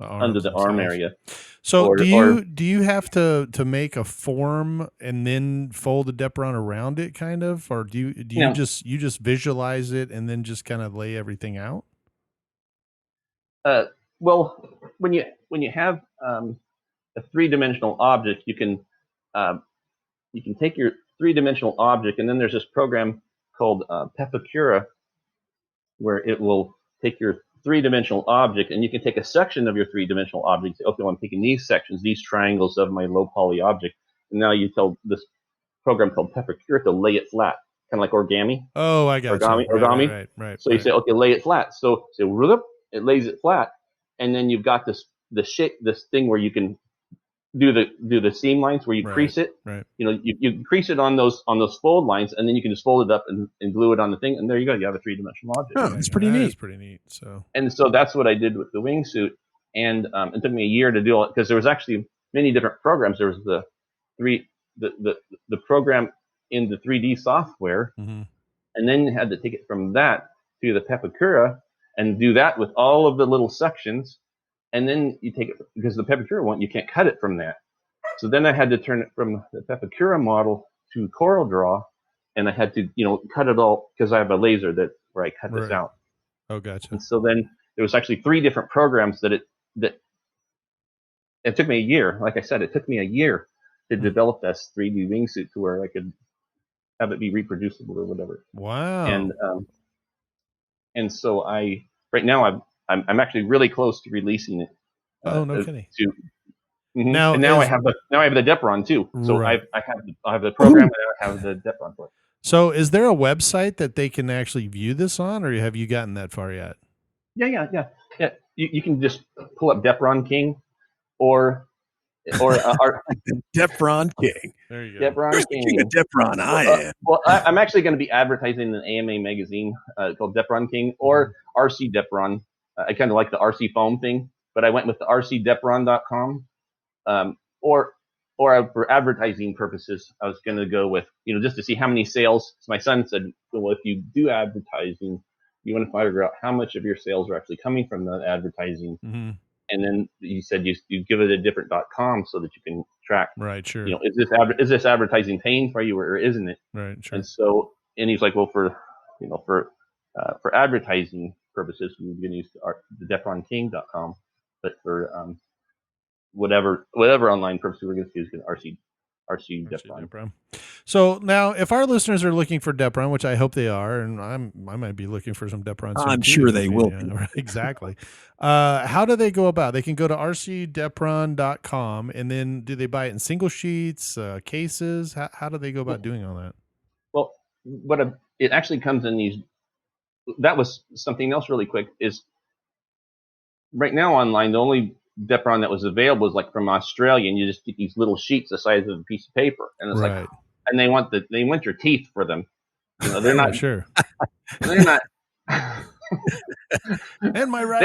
arm area. So do you have to make a form and then fold the Depron around it, kind of, or do you just visualize it and then just kind of lay everything out? Well, when you have a 3-dimensional object, you can take your 3-dimensional object, and then there's this program called Pepakura, where it will take your 3-dimensional object, and you can take a section of your 3-dimensional object. Say, okay, well, I'm taking these sections, these triangles of my low poly object, and now you tell this program called Pepakura to lay it flat, kind of like origami. Oh, I got origami. Right. So you say, okay, lay it flat. So it lays it flat, and then you've got this thing where you can do the seam lines where you crease it. Right. You crease it on those fold lines, and then you can just fold it up and glue it on the thing, and there you go. You have a 3-dimensional object. Oh, that's pretty neat. That's pretty neat. So that's what I did with the wingsuit, and it took me a year to do it because there was actually many different programs. There was the program in the 3D software, and then you had to take it from that to the Pepakura and do that with all of the little sections. And then you take it, because the Pepakura one, you can't cut it from that. So then I had to turn it from the Pepakura model to CorelDRAW, and I had to, cut it all, because I have a laser where I cut this out. Oh, gotcha. And so then there was actually 3 different programs that it took me a year. Like I said, it took me a year to develop this 3D wingsuit to where I could have it be reproducible or whatever. Wow. And so right now I'm actually really close to releasing it. Oh, no kidding. Now I have the Depron too. So I have the program and I have the Depron for it. So is there a website that they can actually view this on, or have you gotten that far yet? Yeah. You can just pull up Depron King or our Depron King. There you go. Depron King. King of Depron, I am. Well, I'm actually going to be advertising in an AMA magazine called Depron King or RC Depron. I kind of like the RC foam thing, but I went with the rcdepron.com. Or for advertising purposes, I was going to go with, just to see how many sales. So my son said, well, if you do advertising, you want to figure out how much of your sales are actually coming from the advertising. Mm-hmm. And then he said you give it a different .com so that you can track. Right, sure. Is this advertising paying for you or isn't it? Right, sure. And he's like, well, for advertising purposes, we're going to use the DepronKing.com, but for whatever online purposes, we're going to use RC Depron. So now, if our listeners are looking for Depron, which I hope they are, and I might be looking for some Depron soon. I'm sure they will be. Exactly. How do they go about? They can go to rcdepron.com, and then do they buy it in single sheets, cases? How do they go about doing all that? Well, it actually comes in these. That was something else really quick. Is right now online the only Depron that was available was like from Australia, and you just get these little sheets the size of a piece of paper, and it's right. like, and they want your teeth for them. They're not sure. They're not. And my right.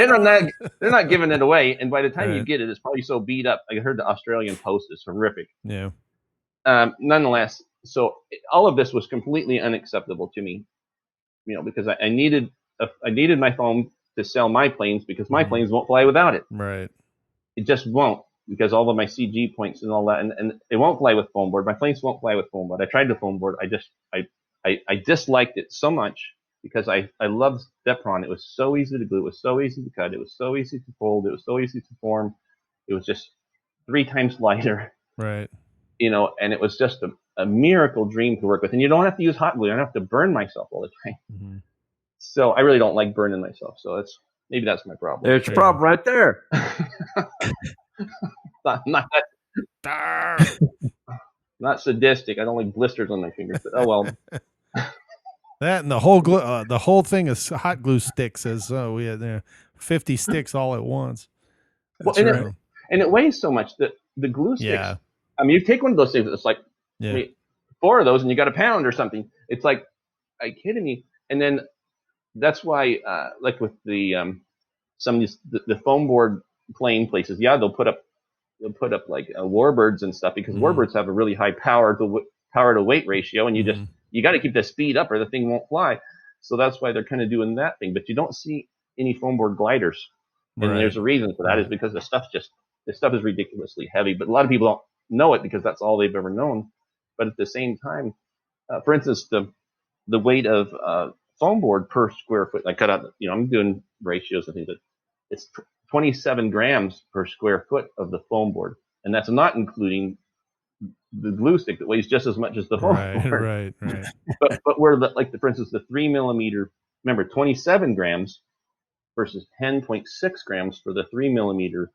They're not giving it away, and by the time you get it, it's probably so beat up. I heard the Australian Post is horrific. Yeah. Nonetheless, so all of this was completely unacceptable to me, because I needed my foam to sell my planes because my planes won't fly without it. Right. It just won't, because all of my CG points and all that, and it won't fly with foam board. My planes won't fly with foam board. I tried the foam board. I disliked it so much because I loved Depron. It was so easy to glue. It was so easy to cut. It was so easy to fold. It was so easy to form. It was just 3 times lighter. Right. And it was just a miracle dream to work with. And you don't have to use hot glue. I don't have to burn myself all the time. Mm-hmm. So I really don't like burning myself. So maybe that's my problem. There's a problem right there. not sadistic. I don't like blisters on my fingers, but oh well. That and the whole thing is hot glue sticks. We had 50 sticks all at once. Well, and it weighs so much that the glue sticks. Yeah. I mean, you take one of those things. It's like 4 of those, and you got a pound or something. It's like, are you kidding me? And then that's why, like with the some of these the foam board plane places, they'll put up like warbirds and stuff, because warbirds have a really high power to weight ratio, and you got to keep the speed up or the thing won't fly. So that's why they're kind of doing that thing. But you don't see any foam board gliders, and there's a reason for that. Is because the stuff is ridiculously heavy. But a lot of people don't know it because that's all they've ever known. But at the same time, for instance, the weight of foam board per square foot, I cut out, I'm doing ratios and things, that it's 27 grams per square foot of the foam board. And that's not including the glue stick that weighs just as much as the foam board. Right. but where for instance, the 3 millimeter, remember 27 grams versus 10.6 grams for the 3 millimeter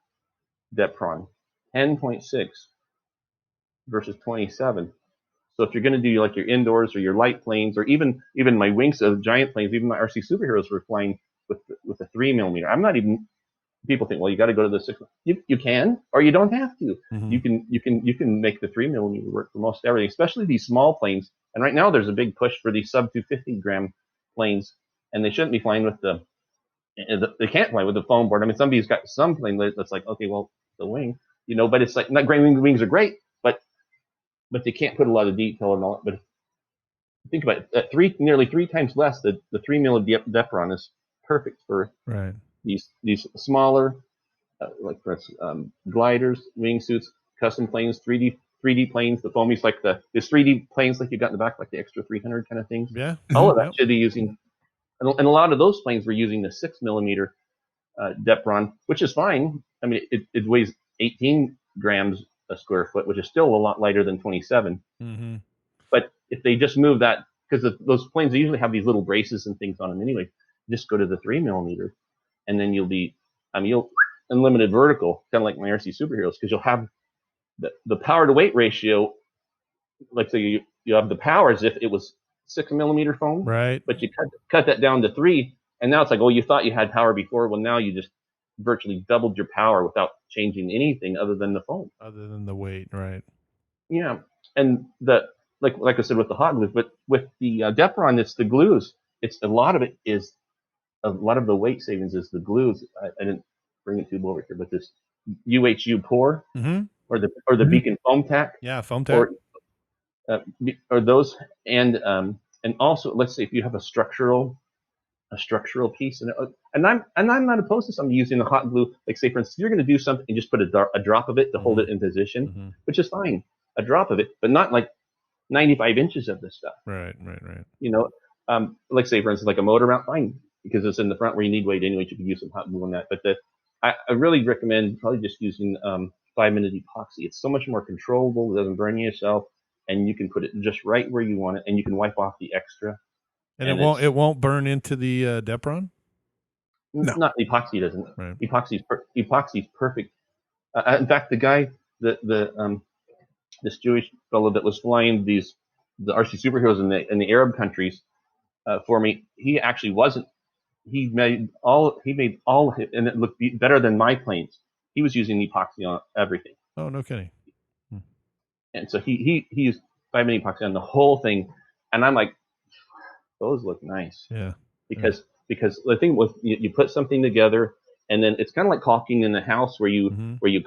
Depron, 10.6 versus 27. So if you're going to do like your indoors or your light planes, or even my wings of giant planes, even my RC superheroes were flying with a 3 millimeter. I'm not even. People think, well, you got to go to the 6. You can, or you don't have to. Mm-hmm. You can make the 3 millimeter work for most everything, especially these small planes. And right now there's a big push for these sub 250 gram planes, and they shouldn't be flying with they can't fly with the foam board. I mean, somebody's got some plane that's like, okay, well, the wing, but it's like, not great. Wings are great, but they can't put a lot of detail and all that. But think about it, at nearly 3 times less, the 3 millimeter Depron is perfect for these smaller, like for gliders, wingsuits, custom planes, 3D planes. The foamies like there's 3D planes like you got in the back, like the extra 300 kind of things. Yeah, all of that should be using, and a lot of those planes were using the 6 millimeter Depron, which is fine. I mean, it weighs 18 grams a square foot, which is still a lot lighter than 27. Mm-hmm. But if they just move that, because those planes, they usually have these little braces and things on them anyway, just go to the 3 millimeter, and then you'll unlimited vertical, kind of like my RC superheroes, because you'll have the power to weight ratio, like, so you have the power as if it was 6 millimeter foam, Right. but you cut that down to 3, and now it's like, oh, you thought you had power before. Well, now you just virtually doubled your power without changing anything other than the foam. Other than the weight, right? Yeah, and like I said with the hot glues, but with the Depron, it's the glues. It's a lot of the weight savings is the glues. I didn't bring it too over here, but this UHU pour or the Beacon foam tack. Yeah, foam tack. Or those, and also, let's say if you have a structural piece, and I'm not opposed to somebody using the hot glue. Like, say for instance, if you're going to do something and just put a drop of it to hold it in position, which is fine, a drop of it, but not like 95 inches of this stuff. Right. Like say for instance, like a motor mount, fine, because it's in the front where you need weight anyway. You could use some hot glue on that, but I really recommend probably just using 5-minute epoxy. It's so much more controllable. It doesn't burn yourself, and you can put it just right where you want it, and you can wipe off the extra. And it won't burn into the Depron? No. Not epoxy doesn't. Right. Epoxy's perfect. In fact, the guy, this Jewish fellow that was flying the RC superheroes in the Arab countries for me, he actually wasn't. He made all of it, and it looked better than my planes. He was using epoxy on everything. Oh, no kidding. And so he used 5-minute epoxy on the whole thing, and I'm like, those look nice. Yeah. Because the thing with you put something together, and then it's kind of like caulking in the house where you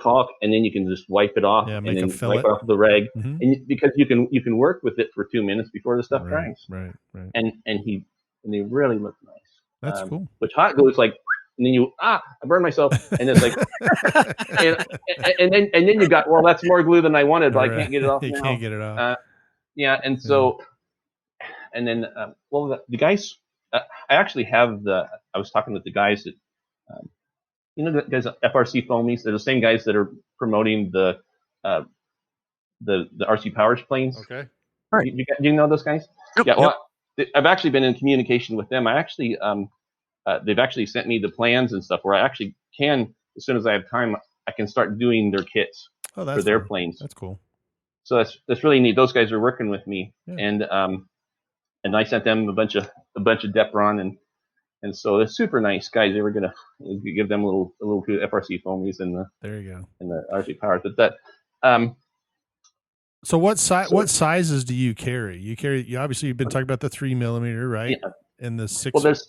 caulk, and then you can just wipe it off, and then wipe off the rag, and because you can work with it for 2 minutes before the stuff dries. Right. And they really look nice. That's cool. Which hot glue is like, and then I burned myself, and it's like, and then you got, well, that's more glue than I wanted, but I can't get it off. You now. Can't get it off. Yeah, and so, and then, the guys, I actually have I was talking with the guys that, the guys at FRC Foamies. They're the same guys that are promoting the RC Powers planes. Okay. All right. Do you know those guys? Yep, yeah. Well, I've actually been in communication with them. I actually, they've actually sent me the plans and stuff where I actually can, as soon as I have time, I can start doing their kits for their planes. That's cool. So that's really neat. Those guys are working with me, and I sent them a bunch of Depron, and so they're super nice guys. They were gonna give them a little FRC Foamies and the RC Powers, but that. So what sizes do you carry? You obviously you've been talking about the 3 millimeter, right? Yeah. And the 6. Well, there's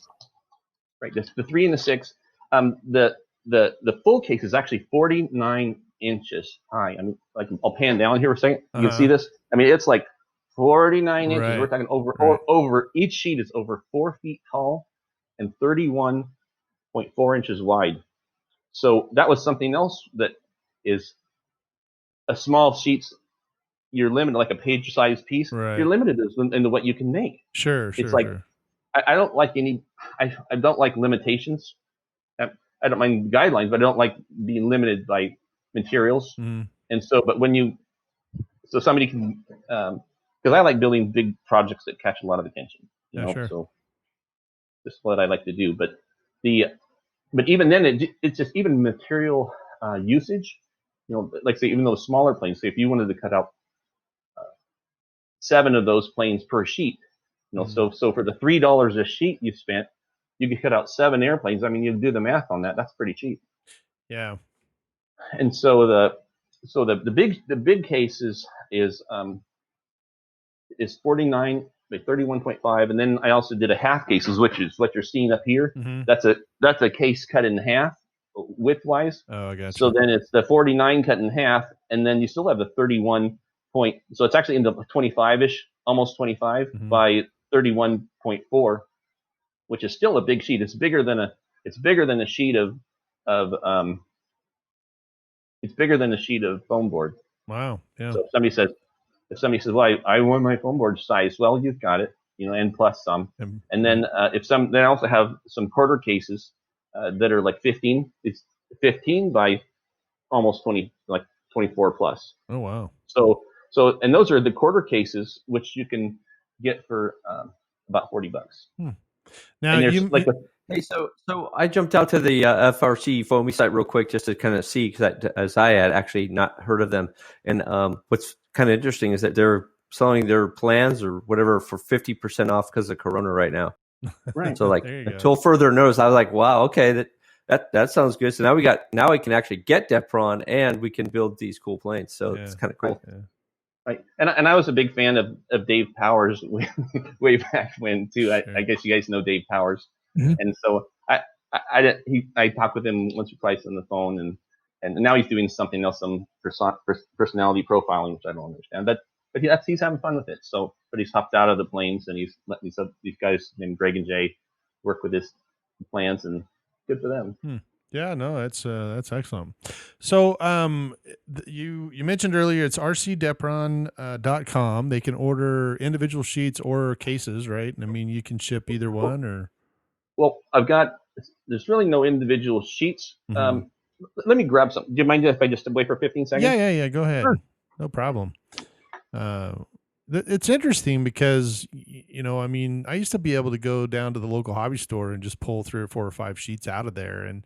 the 3 and the 6. The full case is actually 49 inches high. I mean, like, I'll pan down here for a second. You can see this. I mean, it's like 49 inches. Right. We're talking over each sheet is over 4 feet tall and 31.4 inches wide. So that was something else that is a small sheets. You're limited, like a page size piece. Right. You're limited into what you can make. Sure. It's like, I don't like I don't like limitations. I don't mind guidelines, but I don't like being limited by materials. And so, but so somebody can, because I like building big projects that catch a lot of attention. You know, sure. So this is what I like to do. But even then, it's just even material usage. You know, like say even those smaller planes. Say if you wanted to cut out 7 of those planes per sheet, you know, so for the $3 a sheet you spent, you could cut out 7 airplanes. I mean, you do the math on that. That's pretty cheap. Yeah. And so the big case is 49 by 31.5, and then I also did a half cases, which is what you're seeing up here. That's a case cut in half widthwise. Oh, I got you. So then it's the 49 cut in half, and then you still have the 31 point. So it's actually in the 25-ish, almost 25 by 31.4, which is still a big sheet. It's bigger than a sheet of foam board. Wow. Yeah. So if somebody says, well, I want my foam board size, well, you've got it, you know, and plus some. And then they also have some quarter cases that are like 15. It's 15 by almost 20, like 24 plus. Oh, wow. So and those are the quarter cases, which you can get for about $40. Now hey, so I jumped out to the FRC Foamy site real quick just to kind of see, because as I had actually not heard of them, and what's kind of interesting is that they're selling their plans or whatever for 50% off because of Corona right now. Right. So like go. until further notice, I was like, wow, okay, that sounds good. So now we can actually get Depron and we can build these cool planes. So it's kind of cool. Yeah. Right. And I was a big fan of Dave Powers way back when too. I guess you guys know Dave Powers. Mm-hmm. And so I talked with him once or twice on the phone, and now he's doing something else, some personality profiling, which I don't understand. But he's having fun with it. So, but he's hopped out of the planes, and he's letting these guys named Greg and Jay work with his plans, and good for them. Yeah, no, that's excellent. So, you mentioned earlier it's rcdepron.com. They can order individual sheets or cases, right? I mean, you can ship either one, or. Well, there's really no individual sheets. Mm-hmm. Let me grab some. Do you mind if I just wait for 15 seconds? Yeah. Go ahead. Sure. No problem. It's interesting because, I mean, I used to be able to go down to the local hobby store and just pull 3 or 4 or 5 sheets out of there. And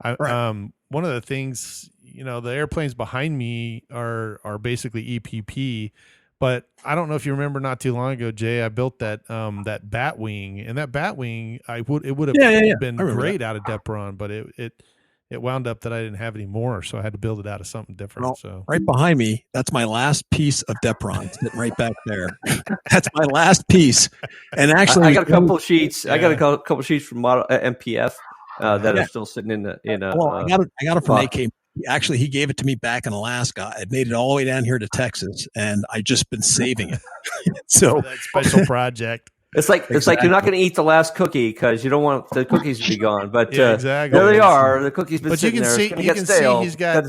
one of the things, the airplanes behind me are basically EPP, but I don't know if you remember not too long ago, Jay, I built that bat wing, and that bat wing, it would have been great out of Depron, but it wound up that I didn't have any more, so I had to build it out of something different. Well, so right behind me, that's my last piece of Depron sitting right back there. That's my last piece. And actually, I got a couple sheets. Yeah. I got a couple sheets from model MPF that are still sitting in I got it from AK. Actually, he gave it to me back in Alaska. It made it all the way down here to Texas, and I just been saving it. So that special project. It's like you're not going to eat the last cookie because you don't want the cookies to be gone. But exactly. There they are. The cookies been sitting there. You can see he's got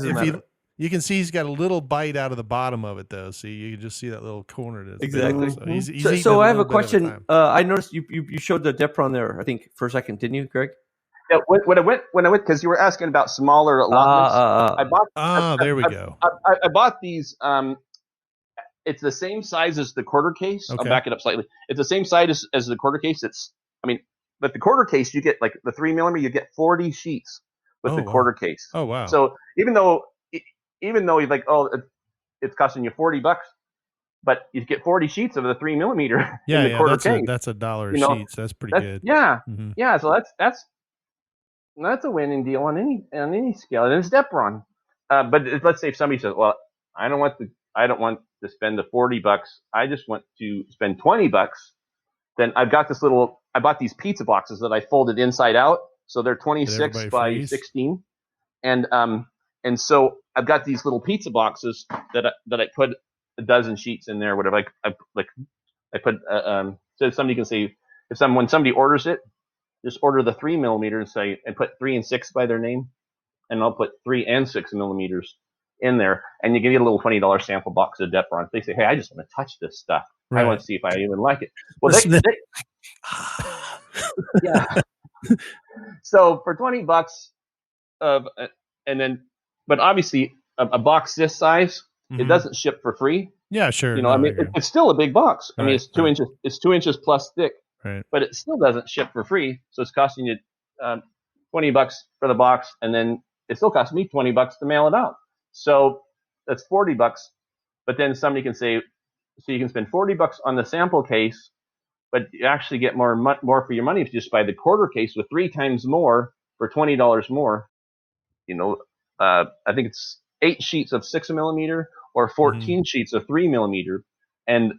you can see he's got a little bite out of the bottom of it though. So you can just see that little corner. Exactly. So I have a question. I noticed you showed the Depron there, I think, for a second, didn't you, Greg? Yeah, when I went, because you were asking about smaller allotments, there we go. I bought these. It's the same size as the quarter case. Okay. I'll back it up slightly. It's the same size as the quarter case. But the quarter case, you get like the 3mm, you get 40 sheets with the quarter case. Oh wow! So even though you're like, it's costing you $40, but you get 40 sheets of the 3mm. Yeah, in the quarter case. That's $1 a sheet. So that's pretty good. Yeah, yeah. So that's a winning deal on any scale, and it's Depron. But let's say if somebody says, "Well, I don't want to spend the $40. I just want to spend $20." Then I bought these pizza boxes that I folded inside out, so they're 26 by 16, and so I've got these little pizza boxes that I put a dozen sheets in there, whatever. I put so somebody can say when somebody orders it, just order the 3mm and put 3 and 6 by their name, and I'll put 3 and 6mm in there, and you can get a little $20 sample box of Depron. They say, "Hey, I just want to touch this stuff. Right. I want to see if I even like it." Well, yeah. So for $20, but obviously a box this size, it doesn't ship for free. Yeah, sure. It's still a big box. Right, I mean, it's 2 inches. It's 2 inches plus thick. Right. But it still doesn't ship for free, so it's costing you $20 for the box, and then it still costs me $20 to mail it out. So that's $40. But then somebody can say, so you can spend $40 on the sample case, but you actually get more for your money if you just buy the quarter case with 3 times more for $20 more. I think it's 8 sheets of 6mm or 14 sheets of 3mm, and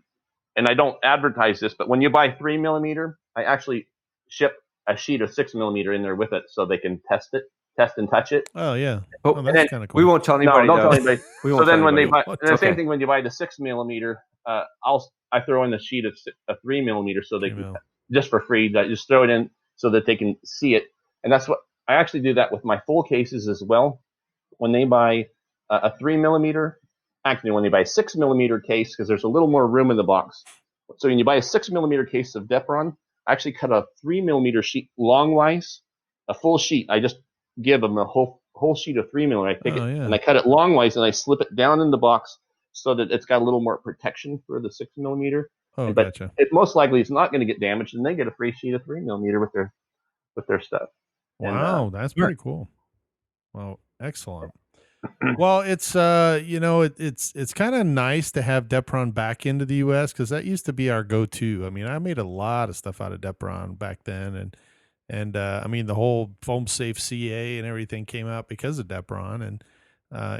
I don't advertise this, but when you buy 3mm, I actually ship a sheet of 6mm in there with it so they can test and touch it. Oh yeah. That's kind of cool. We won't tell anybody. No, don't tell anybody. So then when they buy, the same Okay. thing when you buy the 6mm, I throw in the sheet of 3mm so they can, just for free, just throw it in so that they can see it. And that's what I actually do that with my full cases as well. When they buy a 3mm, actually when they buy a 6mm case, because there's a little more room in the box. So when you buy a 6mm case of Depron, I actually cut a 3mm sheet longwise, a full sheet. I just give them a whole sheet of 3mm. I take it and I cut it longwise and I slip it down in the box so that it's got a little more protection for the 6mm. Oh, but gotcha. it most likely it's not going to get damaged, and they get a free sheet of 3mm with their stuff. Wow, that's pretty cool. Well, excellent. Well, it's it's kind of nice to have Depron back into the U.S. because that used to be our go-to. I mean, I made a lot of stuff out of Depron back then, and I mean the whole foam safe CA and everything came out because of Depron, and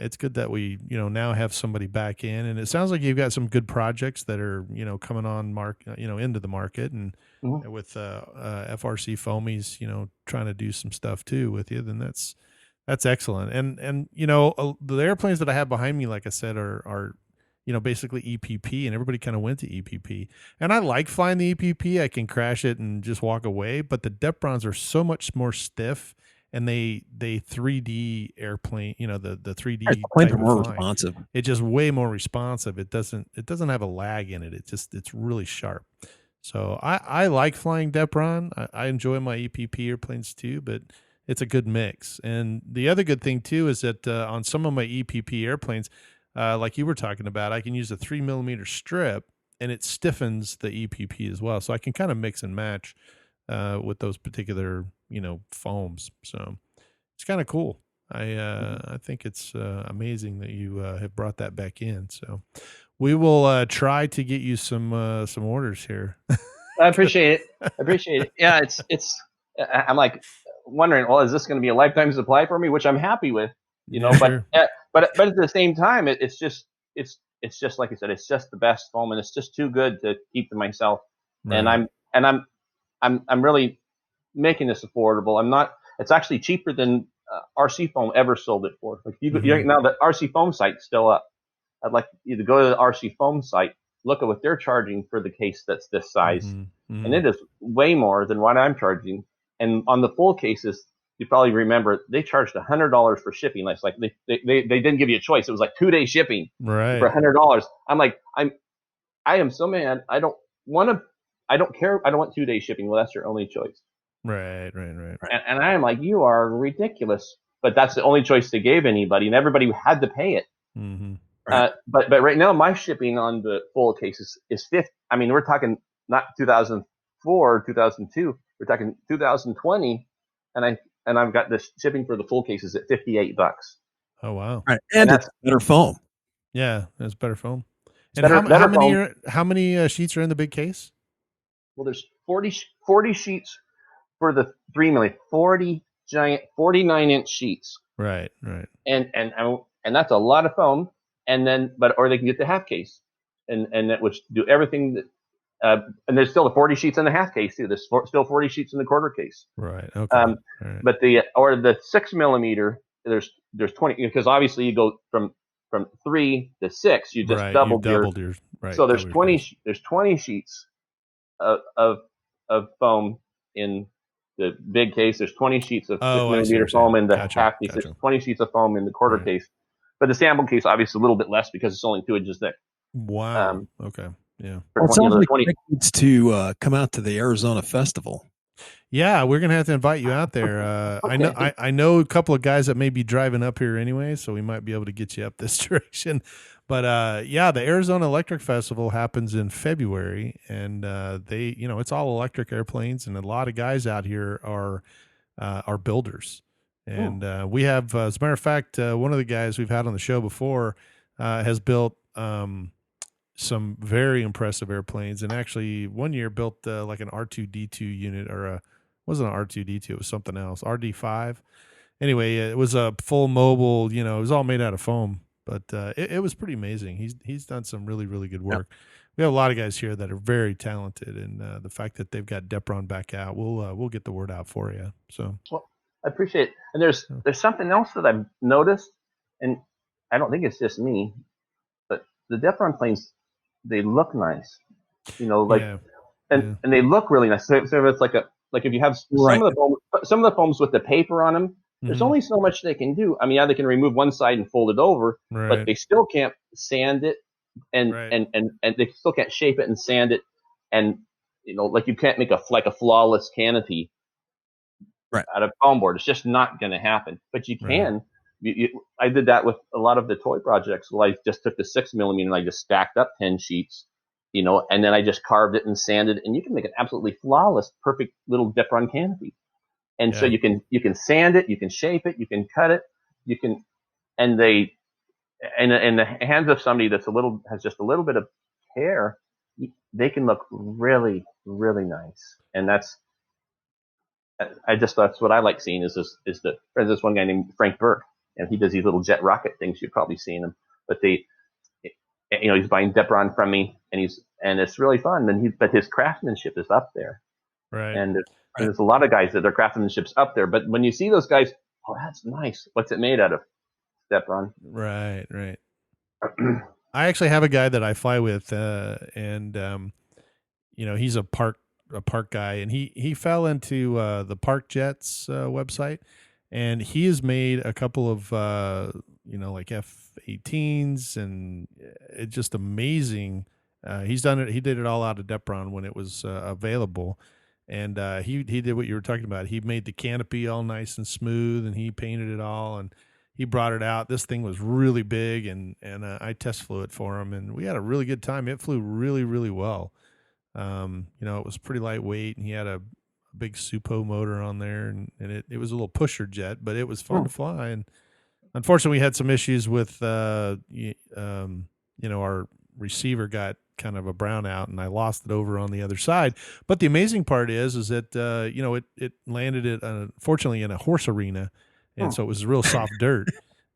it's good that we now have somebody back in, and it sounds like you've got some good projects that are coming on into the market, and Mhm. with FRC foamies trying to do some stuff too with you, then that's excellent. And the airplanes that I have behind me, like I said, are basically EPP, and everybody kind of went to EPP. And I like flying the EPP. I can crash it and just walk away, but the Deprons are so much more stiff, and they 3D airplane, the 3D Planes type are of more flying. responsive. It's just way more responsive. It doesn't have a lag in it. It's really sharp. So I like flying Depron. I enjoy my EPP airplanes too, but it's a good mix. And the other good thing too is that on some of my EPP airplanes, like you were talking about, I can use a 3mm strip, and it stiffens the EPP as well. So I can kind of mix and match with those particular foams. So it's kind of cool. I think it's amazing that you have brought that back in. So we will try to get you some orders here. I appreciate it. I appreciate it. Yeah, it's. I'm like wondering, well, is this going to be a lifetime supply for me? Which I'm happy with, Yeah, But sure. but at the same time, it's just like I said, it's just the best foam, and it's just too good to keep to myself. And Right. I'm really making this affordable. I'm not. It's actually cheaper than RC Foam ever sold it for. Like Mhm. now the RC Foam site's still up. I'd like you to go to the RC Foam site, look at what they're charging for the case that's this size, Mhm. and Mhm. it is way more than what I'm charging. And on the full cases, you probably remember they charged $100 for shipping. That's like they didn't give you a choice. It was like 2-day shipping for Right. $100. I'm like I am so mad. I don't want to. I don't care. I don't want 2-day shipping. Well, that's your only choice. Right. Right. Right. And I am like, you are ridiculous. But that's the only choice they gave anybody, and everybody had to pay it. Mhm. Right. But right now, my shipping on the full case is 50. I mean, we're talking not 2004, 2002. We're talking 2020, and I've got this shipping for the full cases at $58, Oh wow. Right. and And it's that's better foam. Yeah, that's better foam. it's And how better many foam. sheets are in the big case? Well, there's 40 sheets for the 3 mm, 40 giant 49-inch sheets, Right. Right. and that's a lot of foam. And then, or they can get the half case, and that which do everything that. And there's still the 40 sheets in the half case too. There's still 40 sheets in the quarter case. Right. Okay. Um, All right. but the 6 mm, there's 20, because obviously you go from 3 to 6, you just Right. You doubled your. doubled your right. So Double your space. there's 20 sheets of of foam in the big case. There's 20 sheets of six Oh, I see what millimeter you're saying. foam in the Gotcha. half case. There's Gotcha. 20 sheets of foam in the quarter Right. case. But the sample case obviously a little bit less because it's only 2 inches thick. Wow. Okay. Yeah. For Well, it 20, sounds the like 20. Rick needs to come out to the Arizona Festival. Yeah, we're gonna have to invite you out there. Okay. I know a couple of guys that may be driving up here anyway, so we might be able to get you up this direction. But yeah, the Arizona Electric Festival happens in February, and they, it's all electric airplanes, and a lot of guys out here are builders. And we have, as a matter of fact, one of the guys we've had on the show before has built some very impressive airplanes, and actually one year built like an R2D2 unit, or wasn't an R2D2, it was something else, RD5. Anyway, it was a full mobile, it was all made out of foam, but it was pretty amazing. He's done some really, really good work. Yep. We have a lot of guys here that are very talented, and the fact that they've got Depron back out, we'll get the word out for you. So, Well, I appreciate it. And there's something else that I've noticed, and I don't think it's just me, but the Depron planes, they look nice, yeah, and they look really nice. So if it's like if you have Right. some of the foams with the paper on them, there's only so much they can do. I mean, yeah, they can remove one side and fold it over, but right, they still can't sand it, and right, and they still can't shape it and sand it, and like you can't make a flawless canopy Right. out of foam board. It's just not going to happen. But you right. can. I did that with a lot of the toy projects. Well, I just took the 6 mm and I just stacked up 10 sheets, and then I just carved it and sanded, and you can make an absolutely flawless, perfect little Depron canopy. And so Yeah. you can sand it, you can shape it, you can cut it, you can and they, in the hands of somebody has just a little bit of care, they can look really, really nice. And that's what I like seeing there's this one guy named Frank Burke, and he does these little jet rocket things. You've probably seen him, but he's buying Depron from me, and it's really fun. But his craftsmanship is up there. Right. And there's a lot of guys that their craftsmanship's up there. But when you see those guys, oh, that's nice. What's it made out of? Depron. Right. I actually have a guy that I fly with, and he's a park guy, and he fell into the Park Jets website, and he has made a couple of like F-18s, and it's just amazing. He did it all out of Depron when it was available, and he did what you were talking about. He made the canopy all nice and smooth, and he painted it all, and he brought it out. This thing was really big, and I test flew it for him, and we had a really good time. It flew really, really well. It was pretty lightweight, and he had a big Supo motor on there, and it was a little pusher jet, but it was fun to fly. And unfortunately, we had some issues with our receiver got kind of a brownout, and I lost it over on the other side. But the amazing part is that it landed unfortunately in a horse arena, and so it was real soft dirt,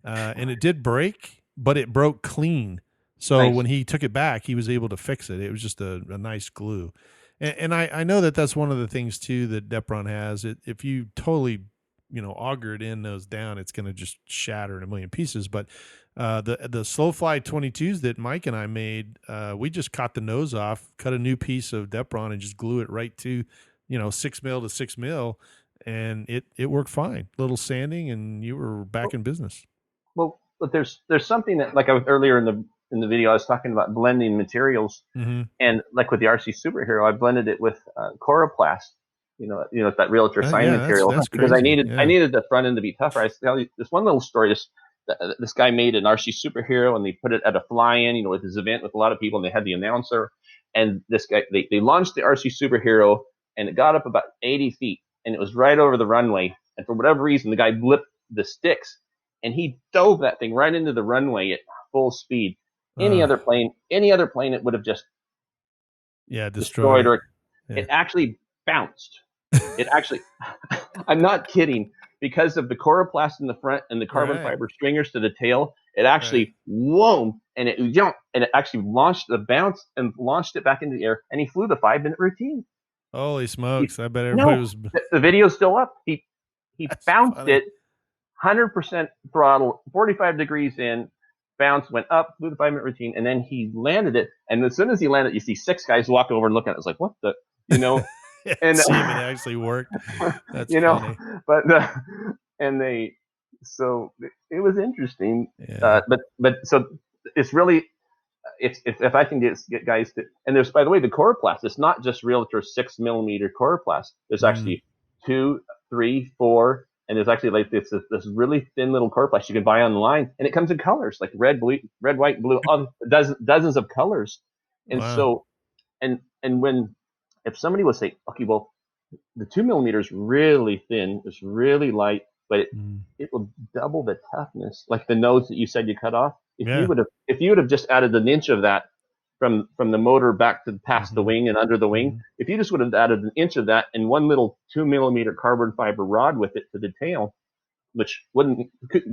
and it did break, but it broke clean. So nice. When he took it back, he was able to fix it. It was just a nice glue. And I know that's one of the things, too, that Depron has. If you totally, auger it in, nose down, it's going to just shatter in a million pieces. But the slow fly 22s that Mike and I made, we just cut the nose off, cut a new piece of Depron, and just glue it right to, 6 mil to 6 mil. And it worked fine. Little sanding, and you were back in business. Well, but there's something that, like I was earlier in the video, I was talking about blending materials, and like with the RC Superhero, I blended it with Coroplast, that realtor sign material, that's because I needed the front end to be tougher. I tell you this one little story. This guy made an RC Superhero, and they put it at a fly-in, with his event with a lot of people, and they had the announcer, and this guy they launched the RC Superhero, and it got up about 80 feet, and it was right over the runway, and for whatever reason, the guy blipped the sticks, and he dove that thing right into the runway at full speed. Any other plane, it would have just destroyed. Or it actually bounced. It actually, I'm not kidding, because of the Coroplast in the front and the carbon fiber stringers to the tail. It actually whoa, and it jumped, and it actually launched the bounce and launched it back into the air, and he flew the 5-minute routine. Holy smokes! I bet everybody was. The video's still up. He bounced it, 100% throttle, 45 degrees in. Bounce, went up, flew the 5-minute routine, and then he landed it. And as soon as he landed, you see 6 guys walk over and look at it. It's like, what the, and see if it actually worked. That's funny. But so it was interesting. Yeah. But so it's really, if I can get guys to, and there's, by the way, the Coroplast. It's not just Realtor 6 millimeter Coroplast. There's actually 2, 3, 4. And there's actually like this really thin little Coroplast you can buy online, and it comes in colors like red, white, blue, dozens of colors. And so, and if somebody would say, okay, well, the 2 millimeters really thin, it's really light, but it will double the toughness, like the nose that you said you cut off. If you would have just added an inch of that from the motor back to past the wing and under the wing, if you just would have added an inch of that and one little 2 millimeter carbon fiber rod with it to the tail, which 2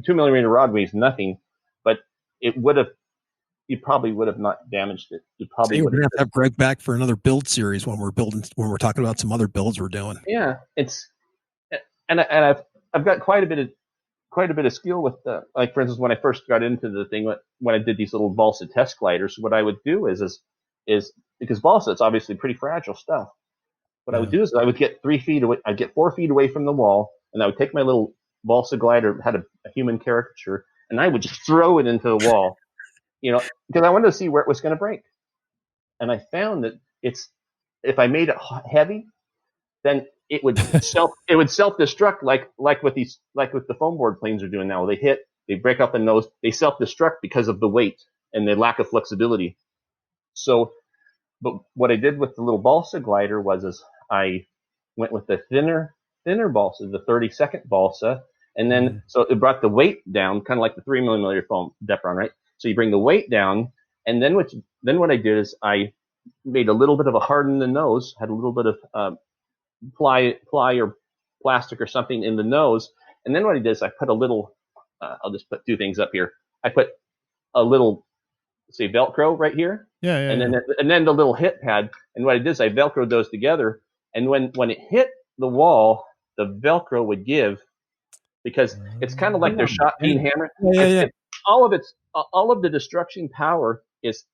millimeter rod weighs nothing, but you probably would have not damaged it. You probably would have Greg back for another build series when we're talking about some other builds we're doing. Yeah, and I've got quite a bit of skill with like, for instance, when I first got into the thing, when I did these little balsa test gliders, what I would do is because balsa, it's obviously pretty fragile stuff. What I would do is I would get 3 feet away, I'd get 4 feet away from the wall, and I would take my little balsa glider, had a human caricature, and I would just throw it into the wall, because I wanted to see where it was going to break. And I found that if I made it heavy, then it would self-destruct like with the foam board planes are doing now. They break up the nose, they self-destruct because of the weight and the lack of flexibility. So, but what I did with the little balsa glider was I went with the thinner balsa, the 32nd balsa, And then, so it brought the weight down, kind of like the 3mm foam Depron, right? So you bring the weight down, and then what I did is I made a little bit of a harden in the nose, had a little bit of ply or plastic or something in the nose, and then what I did is I put a little, I'll just put two things up here. I put a little, say, Velcro right here, and then the little hit pad. And what I did is I Velcroed those together, and when it hit the wall, the Velcro would give, because it's kind of like their shot peen hammer. All of the destruction power is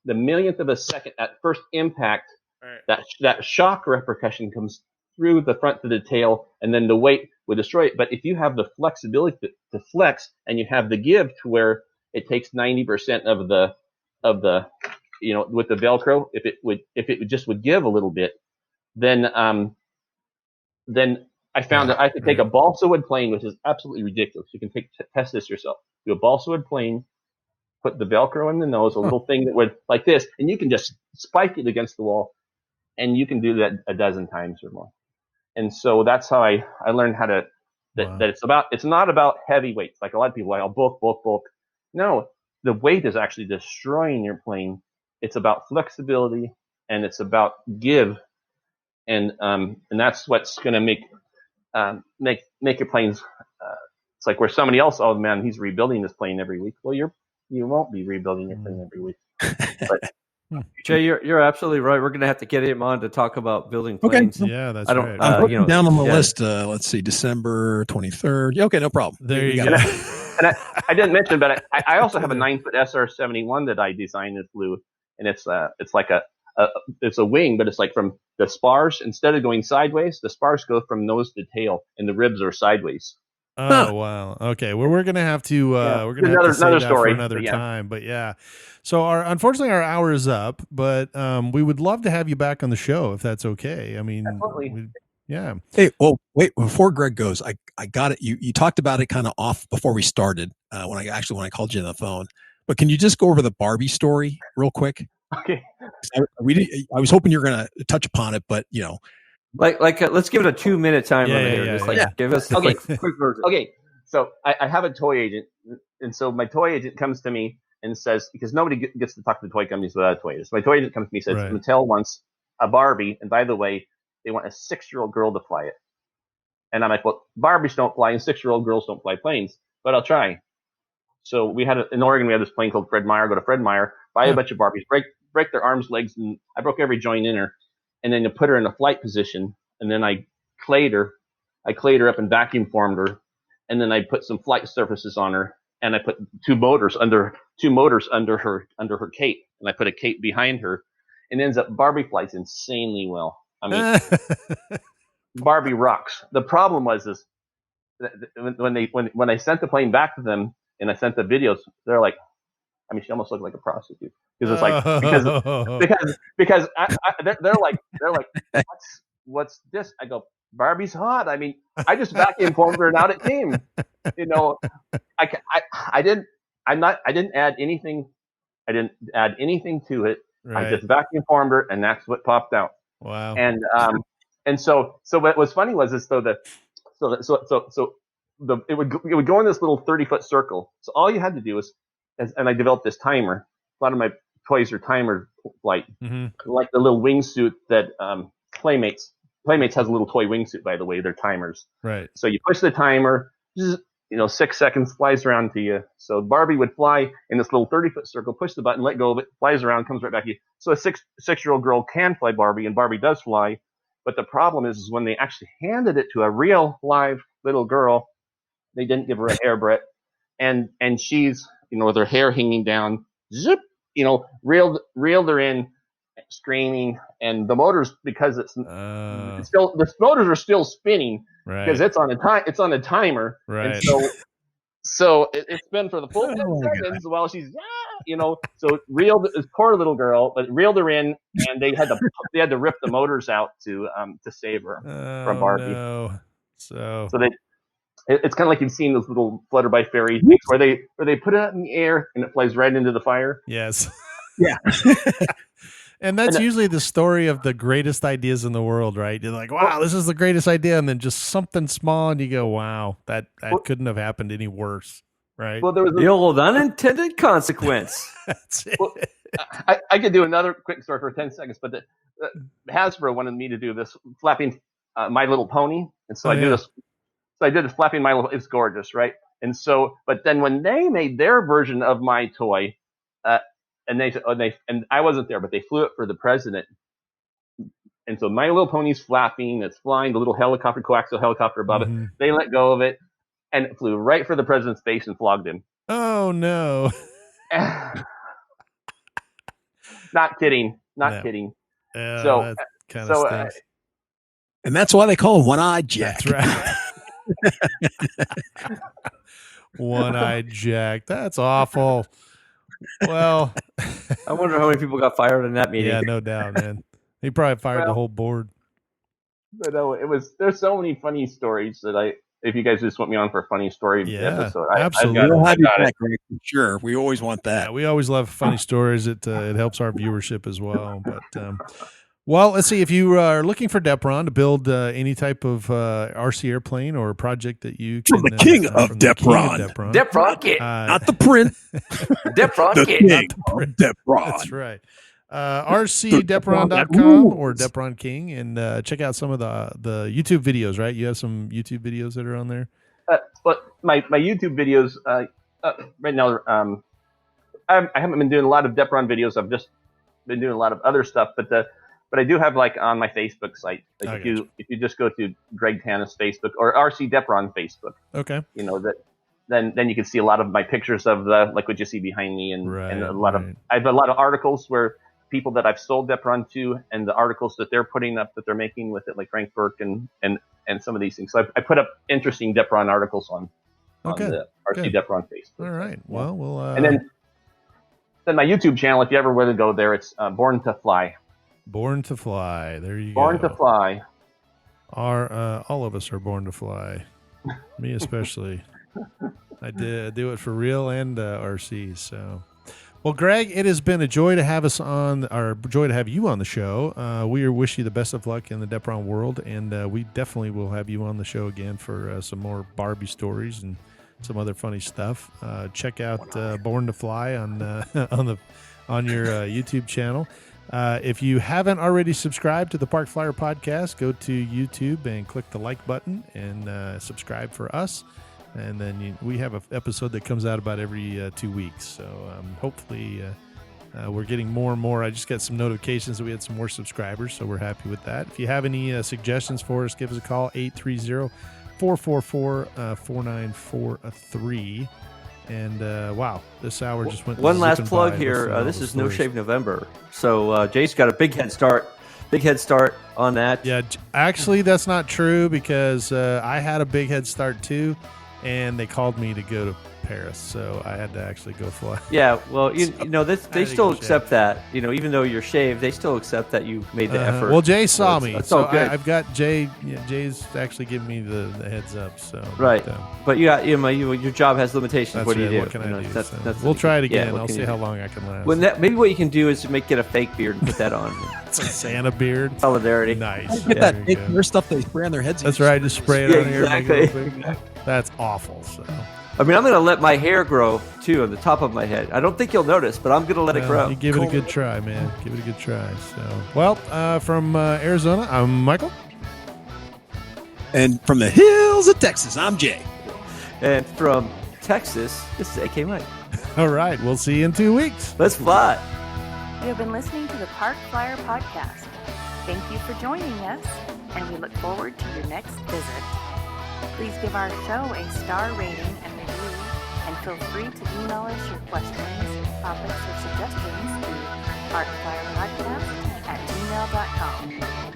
the millionth of a second at first impact. Right. That shock repercussion comes through the front to the tail, and then the weight would destroy it. But if you have the flexibility to flex, and you have the give to where it takes 90% of the with the Velcro, if it just would give a little bit, then I found that I could take a balsa wood plane, which is absolutely ridiculous. You can test this yourself. Do a balsa wood plane, put the Velcro in the nose, a little thing that would like this, and you can just spike it against the wall, and you can do that a dozen times or more. And so that's how I learned how to that it's not about heavy weights. Like a lot of people, like, bulk. No, the weight is actually destroying your plane. It's about flexibility, and it's about give, and that's what's going to make your planes. It's like where somebody else, oh man, he's rebuilding this plane every week. Well, you won't be rebuilding your plane every week. But, Jay, you're absolutely right. We're going to have to get him on to talk about building planes. Okay. Yeah, that's right. I'm putting down on the list. Let's see, December 23rd. Yeah, okay, no problem. There you go. And I didn't mention, but I also have a 9-foot SR-71 that I designed and flew, and it's like it's a wing, but it's like from the spars, instead of going sideways, the spars go from nose to tail, and the ribs are sideways. Oh, wow. Okay. Well, we're going to have to, we're going to have to save that for another time, but yeah. So unfortunately our hour is up, but, we would love to have you back on the show if that's okay. I mean, yeah. Hey, well, wait, before Greg goes, I got it. You talked about it kind of off before we started, when I called you on the phone, but can you just go over the Barbie story real quick? Okay. I was hoping you were going to touch upon it, but Like, let's give it a 2-minute time limit here. Just give us a quick version. Okay. So I have a toy agent, and so my toy agent comes to me and says, because nobody gets to talk to the toy companies without a toy agent. So my toy agent comes to me and says, right, Mattel wants a Barbie, and by the way, they want a 6-year-old girl to fly it. And I'm like, well, Barbies don't fly, and 6-year-old girls don't fly planes, but I'll try. So in Oregon, we had this plane called Fred Meyer. Go to Fred Meyer, buy a bunch of Barbies, break their arms, legs, and I broke every joint in her. And then to put her in a flight position, and then I clayed her up and vacuum formed her, and then I put some flight surfaces on her, and I put two motors under her cape, and I put a cape behind her, and ends up Barbie flies insanely well. I mean, Barbie rocks. The problem was when I sent the plane back to them and I sent the videos, they're like, I mean, she almost looked like a prostitute, because it's like because they're like what's this? I go, Barbie's hot. I mean, I just vacuum formed her and out it came. I didn't add anything. I didn't add anything to it. Right. I just vacuum formed her, and that's what popped out. Wow. And so what was funny was it would go in this little 30-foot circle. So all you had to do and I developed this timer. A lot of my toys are timer flight, like the little wingsuit that Playmates has a little toy wingsuit, by the way. They're timers. Right. So you push the timer, 6 seconds, flies around to you. So Barbie would fly in this little 30-foot circle, push the button, let go of it, flies around, comes right back to you. So a six-year-old girl can fly Barbie, and Barbie does fly. But the problem is when they actually handed it to a real live little girl, they didn't give her a hairbreadth, and she's with her hair hanging down, zip, reeled her in, screaming, and the motors, because it's still, the motors are still spinning, right, because it's on a timer, right? And so it's been for the full 10 seconds while she's so reeled this poor little girl, but reeled her in, and they had to rip the motors out to save her from Barbie. No. So it's kind of like you've seen those little Flutter by Fairy things where they put it out in the air and it flies right into the fire. Yes. Yeah. And that's usually the story of the greatest ideas in the world, right? You're like, wow, this is the greatest idea. And then just something small and you go, wow, that couldn't have happened any worse, right? Well, there was the old unintended consequence. That's it. Well, I could do another quick story for 10 seconds, but Hasbro wanted me to do this flapping My Little Pony. And so I did this flapping My Little, it's gorgeous, right? And so, but then when they made their version of my toy, and I wasn't there, but they flew it for the president. And so My Little Pony's flapping, it's flying, the little helicopter, coaxial helicopter above it. They let go of it, and it flew right for the president's face and flogged him. Oh, no. Not kidding. Not kidding. So that kind of stinks. And that's why they call him One-Eyed Jack. That's right. One-Eyed Jack. That's awful. Well, I wonder how many people got fired in that meeting. Yeah, no doubt, man. He probably fired the whole board. But no, there's so many funny stories that if you guys just want me on for a funny story episode, absolutely. We'll have you back, Greg, for sure. We always want that. Yeah, we always love funny stories. It helps our viewership as well. But well, let's see. If you are looking for Depron to build any type of RC airplane or project that you can, from the king of Depron, Depron King, not the prince, Depron King, King, of Depron. That's right. rcdepron.com or Depron King, and check out some of the YouTube videos, right? You have some YouTube videos that are on there? But my YouTube videos, right now, I haven't been doing a lot of Depron videos. I've just been doing a lot of other stuff, but I do have like on my Facebook site. Like if you just go to Greg Tanis Facebook or RC Depron Facebook, okay, you know that. Then you can see a lot of my pictures of like what you see behind me, and a lot of I have a lot of articles where people that I've sold Depron to, and the articles that they're putting up that they're making with it, like Frank Burke and some of these things. So I put up interesting Depron articles on the RC Depron Facebook. All right. Well, we'll and then my YouTube channel, if you ever want to go there, it's Born to Fly. Born to Fly. There you Born go. Born to Fly. All of us are born to fly. Me especially. I do it for real and RC. So, well, Greg, it has been a joy to have us on, or joy to have you on the show. We wish you the best of luck in the Depron world, and we definitely will have you on the show again for some more Barbie stories and some other funny stuff. Check out Born to Fly on your YouTube channel. If you haven't already subscribed to the Park Flyer podcast, go to YouTube and click the like button and subscribe for us. And then we have an episode that comes out about every 2 weeks. So hopefully we're getting more and more. I just got some notifications that we had some more subscribers, so we're happy with that. If you have any suggestions for us, give us a call, 830-444-4943. And wow, this hour just went. One last plug here. This is No Shave November, so Jay's got a big head start on that. Yeah, actually, that's not true because I had a big head start too, and they called me to go to Paris, so I had to actually go fly. Yeah, well, they still accept that. Even though you're shaved, they still accept that you made the effort. Well, Jay saw me, so I've got Jay. Yeah, Jay's actually giving me the heads up. So right, but you got your job has limitations. What do you do? What can I do? We'll try it again. I'll see how long I can last. Well, maybe what you can do is get a fake beard and put that on. It's a Santa beard. Solidarity. Nice. Get that fake hair stuff they spray on their heads. That's right. Just spray it on here. Exactly. That's awful. So. I'm going to let my hair grow, too, on the top of my head. I don't think you'll notice, but I'm going to let it grow. You give it a good try, man. Give it a good try. So, well, from Arizona, I'm Michael. And from the hills of Texas, I'm Jay. And from Texas, this is AK Mike. All right. We'll see you in 2 weeks. Let's fly. You have been listening to the Park Flyer Podcast. Thank you for joining us, and we look forward to your next visit. Please give our show a star rating and review, and feel free to email us your questions, topics, or suggestions to parkflyerpodcast@gmail.com.